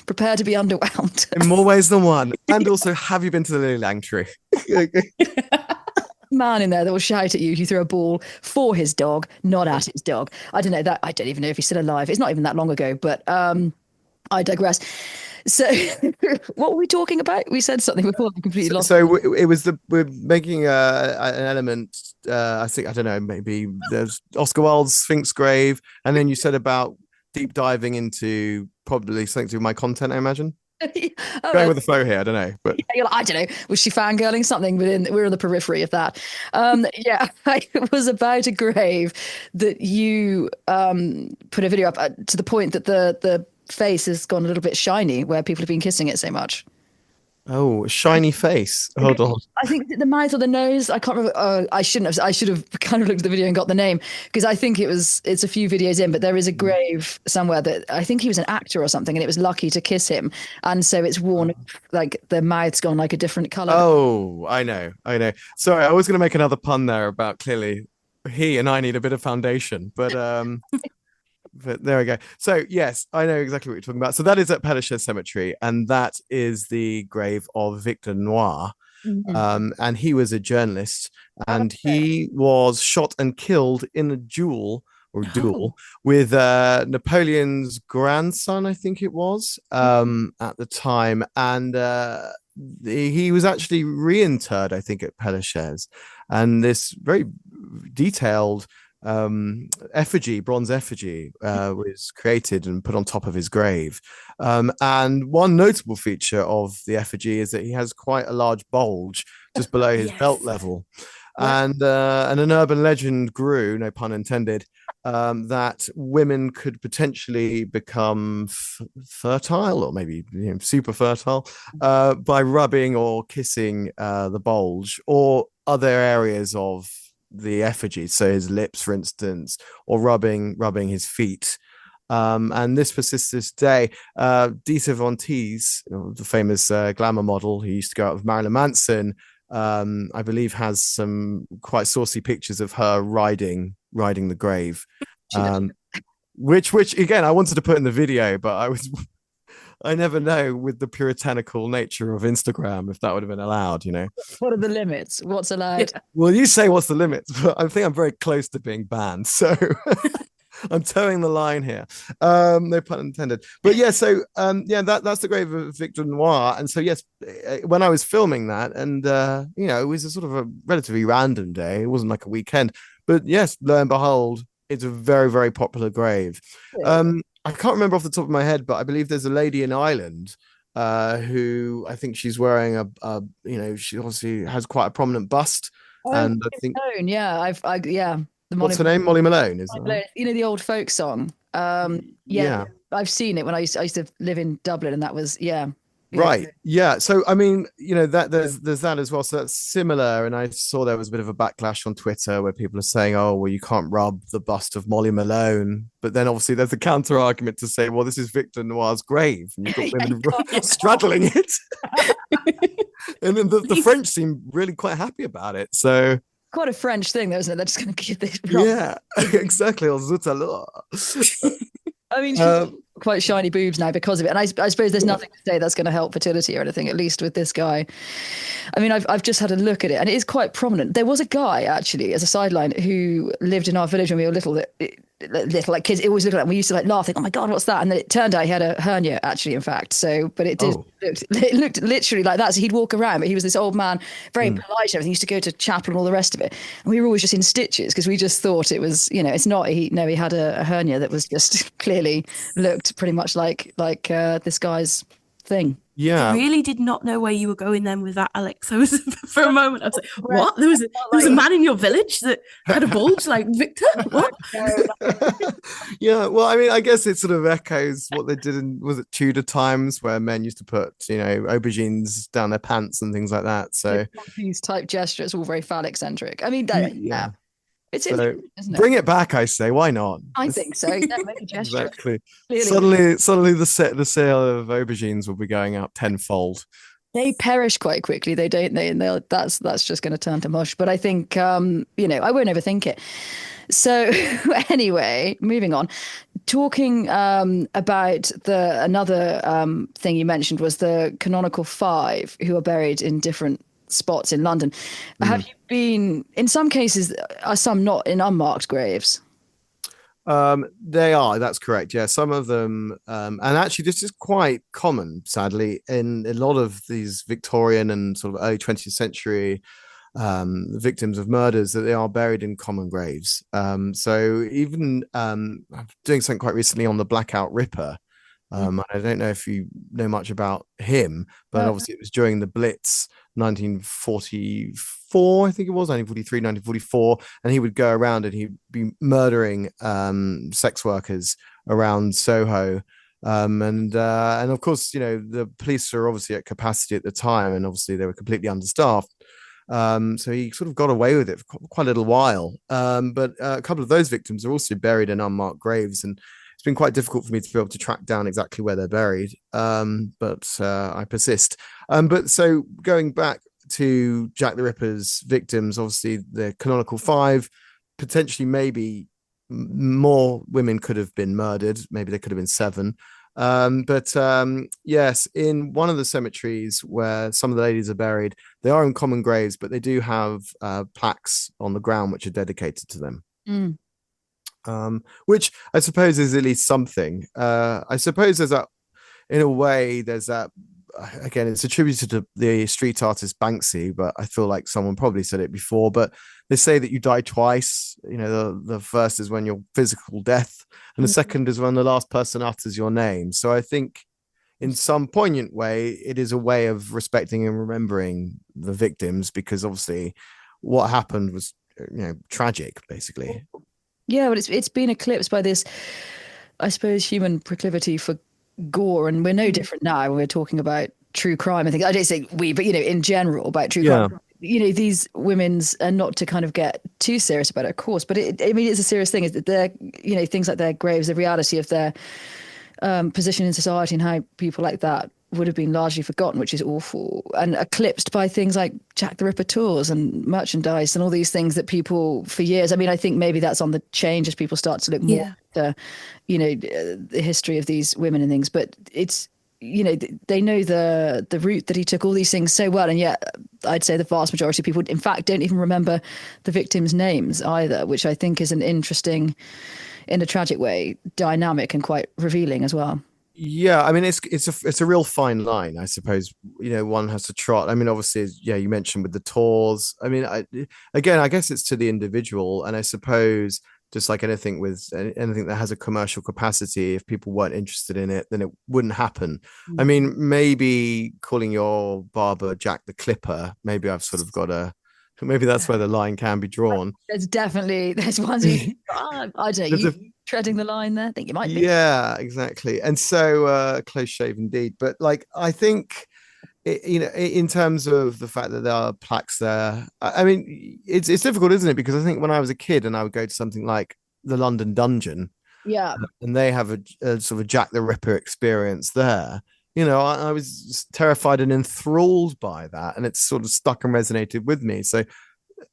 prepare to be underwhelmed. In more ways than one. And also, have you been to the Lily Lang tree? Man in there that will shout at you if you throw a ball for his dog, not at his dog. I don't know that. I don't even know if he's still alive. It's not even that long ago, but I digress. So what were we talking about? We said something before. I completely lost. So it was we're making an element. I think, I don't know, maybe there's Oscar Wilde's Sphinx grave, and then you said about deep diving into probably something to do with my content, I imagine. Going with the flow here, I don't know, but I don't know. Was she fangirling something? We're on the periphery of that. Yeah, it was about a grave that you put a video up to the point that the face has gone a little bit shiny, where people have been kissing it so much. Oh, shiny face. Hold on. I think the mouth or the nose. I can't remember. I shouldn't have. I should have kind of looked at the video and got the name, because I think it's a few videos in, but there is a grave somewhere that I think he was an actor or something, and it was lucky to kiss him, and so it's worn like the mouth's gone like a different color. Oh, I know. Sorry, I was going to make another pun there about clearly he and I need a bit of foundation, but But there we go. So yes, I know exactly what you're talking about. So that is at Père Lachaise Cemetery, and that is the grave of Victor Noir. Mm-hmm. And he was a journalist, and he was shot and killed in a duel with Napoleon's grandson, I think it was, at the time. And he was actually reinterred, I think, at Père Lachaise. And this very detailed bronze effigy was created and put on top of his grave, and one notable feature of the effigy is that he has quite a large bulge just below his belt level. And an urban legend grew, no pun intended, that women could potentially become fertile, or maybe super fertile, by rubbing or kissing the bulge or other areas of the effigy, so his lips, for instance, or rubbing his feet. And this persists this day. Dita Von Teese, the famous glamour model who used to go out with Marilyn Manson, I believe has some quite saucy pictures of her riding the grave. Which again I wanted to put in the video, but I never know with the puritanical nature of Instagram if that would have been allowed, What are the limits? What's allowed? Well, you say what's the limits, but I think I'm very close to being banned, so I'm towing the line here. No pun intended. But yeah, so that's the grave of Victor Noir. And so yes, when I was filming that, and it was a sort of a relatively random day. It wasn't like a weekend, but yes, lo and behold, it's a very, very popular grave. Yeah. I can't remember off the top of my head, but I believe there's a lady in Ireland who I think she's wearing she obviously has quite a prominent bust. And I think what's her name? Molly Malone, isn't it? The old folk song. Yeah, I've seen it when I used to live in Dublin, and that was right. Yeah. So I mean, that there's that as well. So that's similar. And I saw there was a bit of a backlash on Twitter where people are saying, "Oh, well, you can't rub the bust of Molly Malone." But then obviously there's a counter argument to say, "Well, this is Victor Noir's grave, and you've got women straddling it." And then the French seem really quite happy about it. So quite a French thing, though, isn't it? They're just going to keep this. Yeah, exactly. I mean, she's got quite shiny boobs now because of it. And I suppose there's nothing to say that's going to help fertility or anything, at least with this guy. I mean, I've just had a look at it, and it is quite prominent. There was a guy, actually, as a sideline, who lived in our village when we were little. little, like kids it always looked like, we used to like laugh, think, oh my god, what's that? And then it turned out he had a hernia, actually, in fact. So but it looked literally like that. So he'd walk around, but he was this old man, very polite and everything. He used to go to chapel and all the rest of it, and we were always just in stitches because we just thought it was, it's not, he had a hernia that was just clearly looked pretty much like this guy's thing. Yeah. I really did not know where you were going then with that, Alex. I was for a moment, I was like, what? There was a man in your village that had a bulge like Victor? What? Yeah, well, I mean, I guess it sort of echoes what they did in, was it Tudor times, where men used to put, aubergines down their pants and things like that. So these type gesture, it's all very phallic centric. I mean, yeah. It's so isn't it? Bring it back, I say. Why not? I think so. Yeah, make a gesture. Exactly. Suddenly, the sale of aubergines will be going up tenfold. They perish quite quickly, don't they? And that's just going to turn to mush. But I think I won't overthink it. So anyway, moving on. Talking about another thing you mentioned was the canonical five who are buried in different spots in London. Have you been, in some cases, are some not in unmarked graves? They are, that's correct. Yeah, some of them, and actually this is quite common, sadly, in a lot of these Victorian and sort of early 20th century victims of murders, that they are buried in common graves. So even I'm doing something quite recently on the Blackout Ripper. I don't know if you know much about him, but obviously it was during the Blitz, 1944, I think it was, 1943, 1944, and he would go around and he'd be murdering sex workers around Soho. And of course, the police were obviously at capacity at the time, and obviously they were completely understaffed. So he sort of got away with it for quite a little while. But a couple of those victims are also buried in unmarked graves, and it's been quite difficult for me to be able to track down exactly where they're buried, but I persist. But so going back to Jack the Ripper's victims, obviously the canonical five, potentially maybe more women could have been murdered. Maybe there could have been seven. But yes, in one of the cemeteries where some of the ladies are buried, they are in common graves, but they do have plaques on the ground which are dedicated to them. Which I suppose is at least something. I suppose there's that, in a way, there's that, again, it's attributed to the street artist Banksy, but I feel like someone probably said it before, but they say that you die twice. The first is when your physical death, and the second is when the last person utters your name. So I think in some poignant way, it is a way of respecting and remembering the victims, because obviously what happened was, tragic, basically. Yeah, but it's been eclipsed by this, I suppose, human proclivity for gore, and we're no different now when we're talking about true crime. I think, I don't say we, but in general about true crime. These women's, and not to kind of get too serious about it, of course, but it's a serious thing. Is that they're, things like their graves, the reality of their position in society, and how people like that would have been largely forgotten, which is awful, and eclipsed by things like Jack the Ripper tours and merchandise and all these things that people for years, I think maybe that's on the change as people start to look more at the history of these women and things, but it's, they know the route that he took, all these things so well, and yet I'd say the vast majority of people, in fact, don't even remember the victims' names either, which I think is an interesting, in a tragic way, dynamic and quite revealing as well. Yeah, it's a real fine line, I suppose. One has to trot. Obviously, you mentioned with the tours. I guess it's to the individual, and I suppose just like anything that has a commercial capacity, if people weren't interested in it, then it wouldn't happen. Maybe calling your barber Jack the Clipper, maybe I've sort of got maybe that's where the line can be drawn. There's ones you, I don't know, you treading the line there. I think you might be. Yeah, exactly. And so close shave indeed. But I think, in terms of the fact that there are plaques there, it's difficult, isn't it? Because I think when I was a kid and I would go to something like the London Dungeon, and they have a sort of Jack the Ripper experience there. I was terrified and enthralled by that, and it's sort of stuck and resonated with me. So,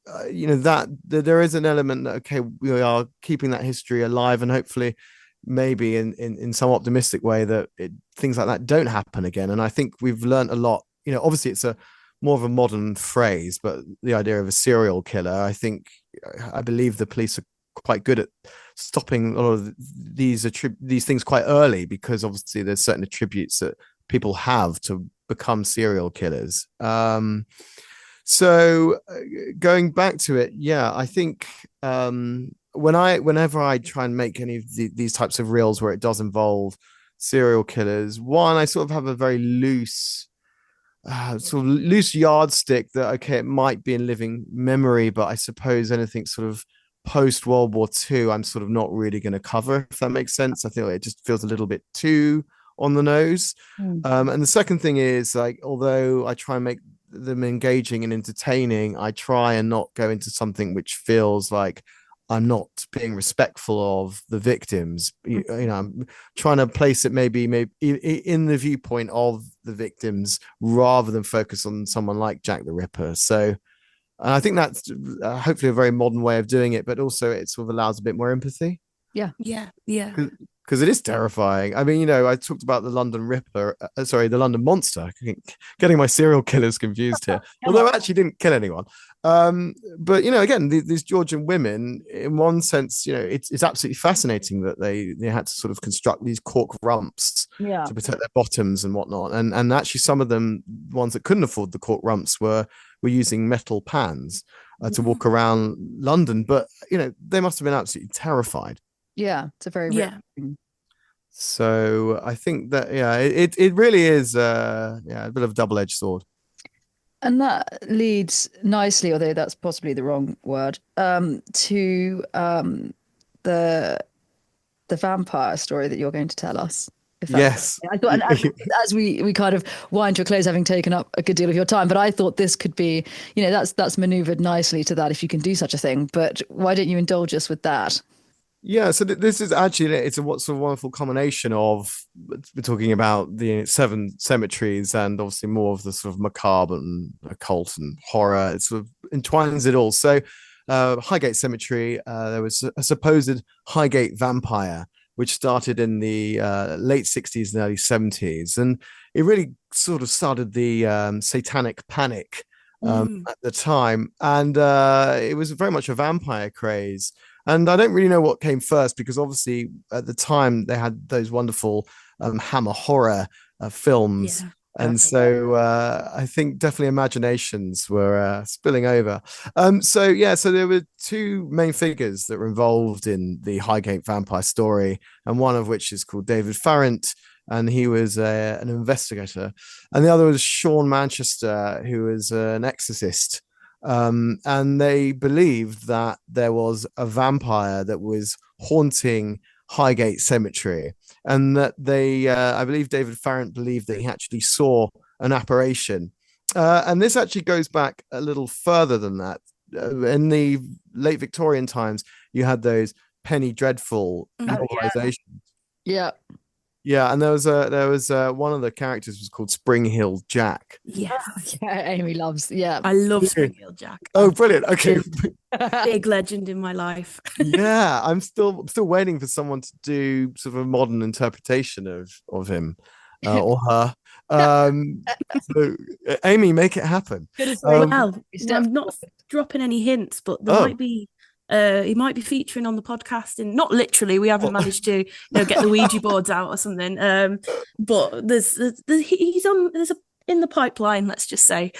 that there is an element that, okay, we are keeping that history alive, and hopefully, maybe in some optimistic way, that things like that don't happen again. And I think we've learned a lot. Obviously, it's more of a modern phrase, but the idea of a serial killer, I believe the police are quite good at stopping a lot of these things quite early, because obviously there's certain attributes that people have to become serial killers. So going back to it, yeah, I think whenever I try and make any of these types of reels where it does involve serial killers, one, I sort of have a very loose yardstick that, okay, it might be in living memory, but I suppose anything sort of post World War II, I'm sort of not really going to cover, if that makes sense. I think it just feels a little bit too on the nose. And the second thing is, like, although I try and make them engaging and entertaining, I try and not go into something which feels like I'm not being respectful of the victims. You know, I'm trying to place it maybe in the viewpoint of the victims rather than focus on someone like Jack the Ripper. So, and I think that's hopefully a very modern way of doing it, but also it sort of allows a bit more empathy. Yeah. Because it is terrifying. I mean, you know, I talked about the London Ripper, the London Monster, getting my serial killers confused here, although I actually didn't kill anyone. But, you know, again, these Georgian women, in one sense, you know, it's absolutely fascinating that they had to sort of construct these cork rumps to protect their bottoms and whatnot. And actually some of them, ones that couldn't afford the cork rumps, were using metal pans to walk around London. But, you know, they must have been absolutely terrified. Yeah, it's a very real thing. So I think that it really is a bit of a double-edged sword. And that leads nicely, although that's possibly the wrong word, to the vampire story that you're going to tell us. Yes. I thought, and as we kind of wind to a close, having taken up a good deal of your time, but I thought this could be, you know, that's maneuvered nicely to that, if you can do such a thing. But why don't you indulge us with that? Yeah, so this is actually, it's a wonderful combination of, we're talking about the 7 cemeteries and obviously more of the sort of macabre and occult and horror. It sort of entwines it all. So Highgate Cemetery, there was a supposed Highgate vampire, which started in the late 60s and early 70s. And it really sort of started the satanic panic at the time. And it was very much a vampire craze. And I don't really know what came first, because obviously at the time they had those wonderful Hammer horror films. Yeah. And so I think definitely imaginations were spilling over. So there were 2 main figures that were involved in the Highgate vampire story, and one of which is called David Farrant, and he was an investigator. And the other was Sean Manchester, who was an exorcist. And they believed that there was a vampire that was haunting Highgate Cemetery, and that I believe David Farrant believed that he actually saw an apparition. And this actually goes back a little further than that. In the late Victorian times, you had those penny dreadful novelizations. Yeah. Yeah, and there was one of the characters was called Spring Hill Jack. Yes. Yeah, Amy loves. Yeah, I love Spring Hill Jack. Oh, brilliant. Okay. Big legend in my life. Yeah, I'm still waiting for someone to do sort of a modern interpretation of him or her. So, Amy, make it happen. Well, I'm not dropping any hints, but there might be. He might be featuring on the podcast, and not literally. We haven't managed to, get the Ouija boards out or something. But there's in the pipeline. Let's just say.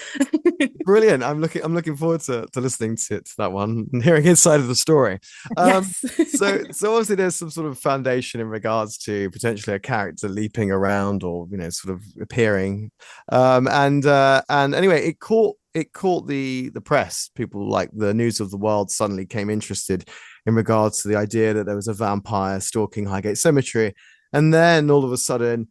Brilliant! I'm looking forward to listening to that one and hearing his side of the story. Yes. so obviously there's some sort of foundation in regards to potentially a character leaping around or sort of appearing. And anyway, it caught the press. People like the News of the World suddenly came interested in regards to the idea that there was a vampire stalking Highgate Cemetery. And then all of a sudden,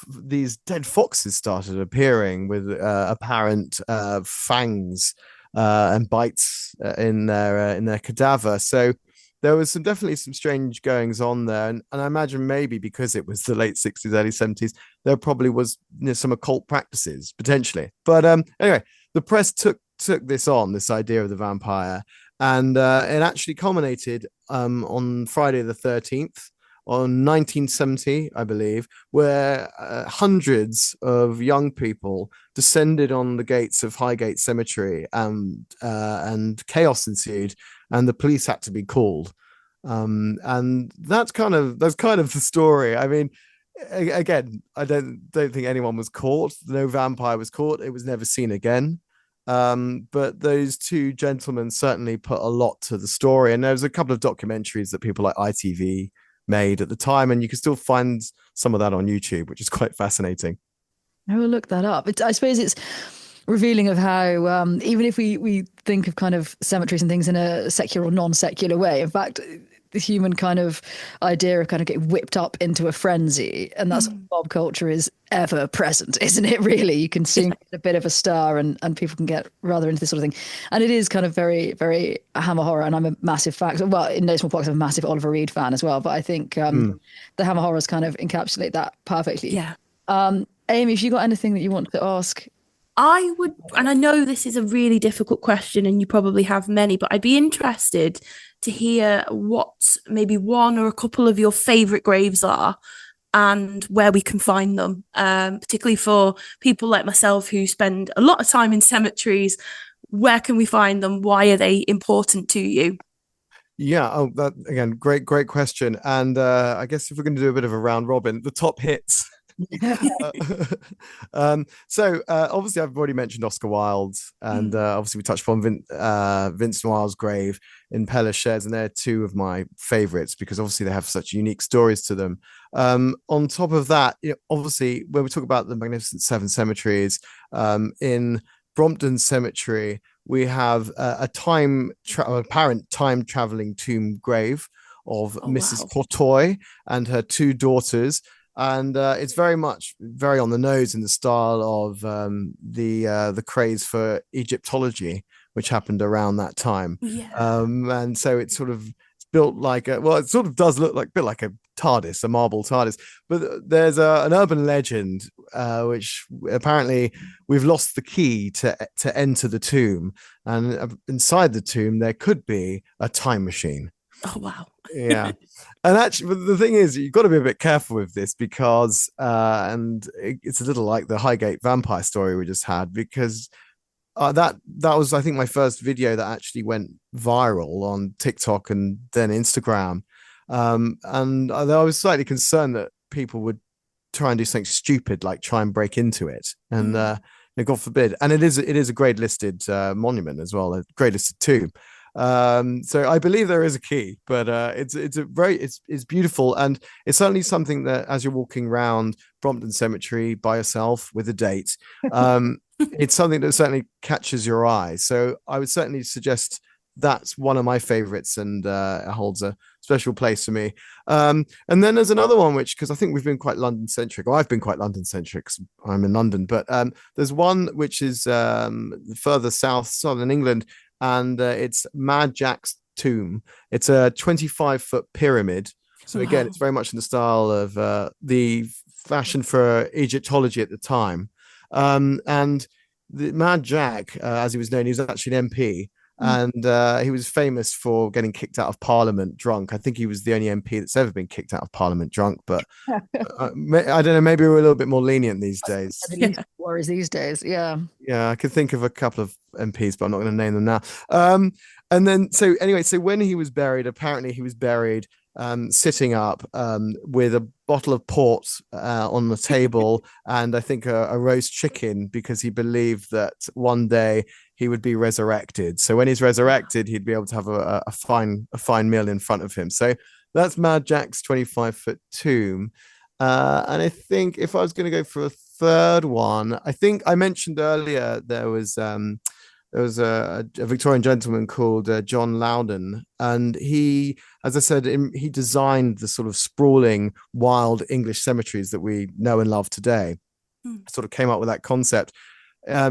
these dead foxes started appearing with apparent fangs and bites in their cadaver. So there was definitely some strange goings on there. And I imagine maybe because it was the late 60s, early 70s, there probably was some occult practices, potentially. But anyway, the press took this idea of the vampire, and it actually culminated on Friday the 13th on 1970, I believe, where hundreds of young people descended on the gates of Highgate Cemetery, and chaos ensued, and the police had to be called. And that's kind of the story. I mean, again, I don't think anyone was caught. No vampire was caught. It was never seen again. But those two gentlemen certainly put a lot to the story. And there's a couple of documentaries that people like ITV made at the time, and you can still find some of that on YouTube, which is quite fascinating. I will look that up. I suppose it's revealing of how, even if we think of kind of cemeteries and things in a secular or non-secular way, in fact, the human kind of idea of kind of getting whipped up into a frenzy, and that's mob culture is ever present, isn't it? Really, you can soon get a bit of a stir, and people can get rather into this sort of thing, and it is kind of very, very Hammer horror. And I'm a massive fan. Well, in no small part, I'm a massive Oliver Reed fan as well. But I think the Hammer horrors kind of encapsulate that perfectly. Yeah. Amy, if you got anything that you want to ask. I would, and I know this is a really difficult question and you probably have many, but I'd be interested to hear what maybe one or a couple of your favourite graves are and where we can find them, particularly for people like myself who spend a lot of time in cemeteries. Where can we find them? Why are they important to you? Yeah. Oh, that again, great question. And I guess if we're going to do a bit of a round robin, the top hits. So obviously I've already mentioned Oscar Wilde, and obviously we touched upon Vince Noir's grave in Pella Sheds, and they're two of my favorites because obviously they have such unique stories to them. On top of that, obviously when we talk about the Magnificent Seven cemeteries, in Brompton Cemetery we have a apparent time traveling tomb grave of Mrs. Courtois and her two daughters. And it's very on the nose in the style of the craze for Egyptology, which happened around that time. Yeah. And so it's built like it sort of does look like a bit like a TARDIS, a marble TARDIS. But there's an urban legend which apparently we've lost the key to enter the tomb, and inside the tomb there could be a time machine. Oh wow. Yeah. And actually, but the thing is, you've got to be a bit careful with this because and it's a little like the Highgate vampire story we just had, because that was, I think, my first video that actually went viral on TikTok and then Instagram. And I was slightly concerned that people would try and do something stupid like try and break into it, and God forbid. And it is a grade listed monument as well, a grade listed tomb. So I believe there is a key, but it's beautiful, and it's certainly something that as you're walking around Brompton Cemetery by yourself with a date, it's something that certainly catches your eye. So I would certainly suggest that's one of my favorites, and it holds a special place for me. And then there's another one which, because I think we've been quite London centric, or I've been quite London centric because I'm in London, but there's one which is further south, southern England. And it's Mad Jack's tomb. It's a 25-foot pyramid. So again, it's very much in the style of the fashion for Egyptology at the time. And the Mad Jack, as he was known, he was actually an MP. And he was famous for getting kicked out of Parliament drunk. I think he was the only MP that's ever been kicked out of Parliament drunk. But I don't know, maybe we're a little bit more lenient these days. Warriors these days, yeah. Yeah, I could think of a couple of MPs, but I'm not going to name them now. And then, so anyway, so when he was buried, apparently he was buried sitting up with a bottle of port on the table and I think a roast chicken, because he believed that one day he would be resurrected. So when he's resurrected, he'd be able to have a fine meal in front of him. So that's Mad Jack's 25-foot tomb. And I think if I was going to go for a third one, I think I mentioned earlier there was a Victorian gentleman called John Loudon, and he, as I said, he designed the sort of sprawling, wild English cemeteries that we know and love today. Sort of came up with that concept.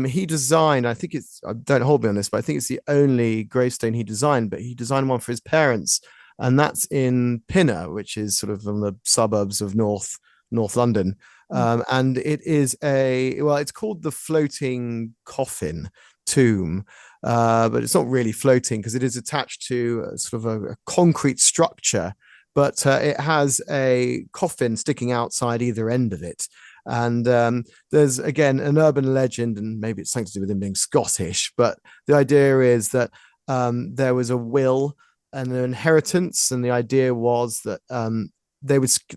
He designed, I think don't hold me on this, but I think it's the only gravestone he designed, but he designed one for his parents, and that's in Pinner, which is sort of in the suburbs of North London. And it is it's called the floating coffin tomb, but it's not really floating because it is attached to sort of a concrete structure, but it has a coffin sticking outside either end of it. And there's, again, an urban legend, and maybe it's something to do with him being Scottish, but the idea is that there was a will an inheritance, and the idea was that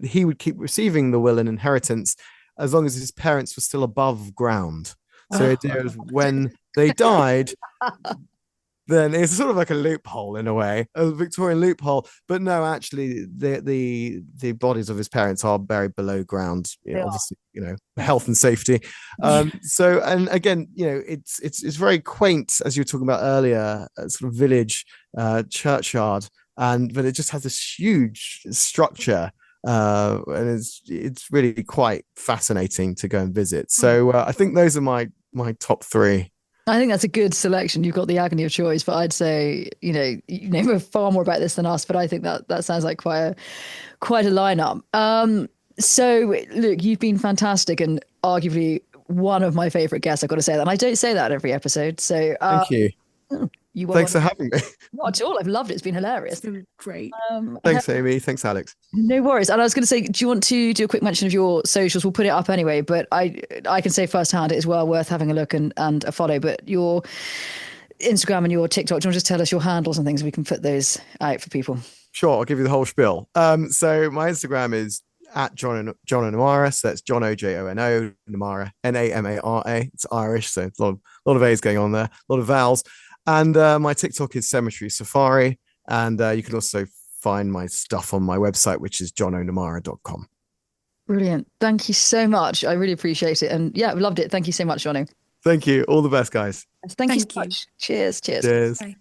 he would keep receiving the will and inheritance as long as his parents were still above ground. So the idea is when they died, then it's sort of like a loophole in a way, a Victorian loophole. But no, actually, the bodies of his parents are buried below ground. Obviously, health and safety. So, and again, it's very quaint, as you were talking about earlier, sort of village churchyard, but it just has this huge structure. And it's really quite fascinating to go and visit. So I think those are my top three. I think that's a good selection. You've got the agony of choice, but I'd say, you know far more about this than us, but I think that sounds like quite a lineup. So look, you've been fantastic and arguably one of my favorite guests. I've got to say that. And I don't say that every episode. So thank you. Thanks for having me. Not at all. I've loved it. It's been hilarious. It's been great. Thanks, Amy. Thanks, Alex. No worries. And I was going to say, do you want to do a quick mention of your socials? We'll put it up anyway, but I can say firsthand it is well worth having a look and a follow. But your Instagram and your TikTok, do you want to just tell us your handles and things so we can put those out for people? Sure, I'll give you the whole spiel. So my Instagram is at Jono Namara. So that's Jono, Jono, Namara, Namara. It's Irish, so a lot of A's going on there, a lot of vowels. And my TikTok is Cemetery Safari. And you can also find my stuff on my website, which is jononamara.com. Brilliant. Thank you so much. I really appreciate it. And yeah, I've loved it. Thank you so much, Jono. Thank you. All the best, guys. Thank you so much. Cheers. Cheers. Bye.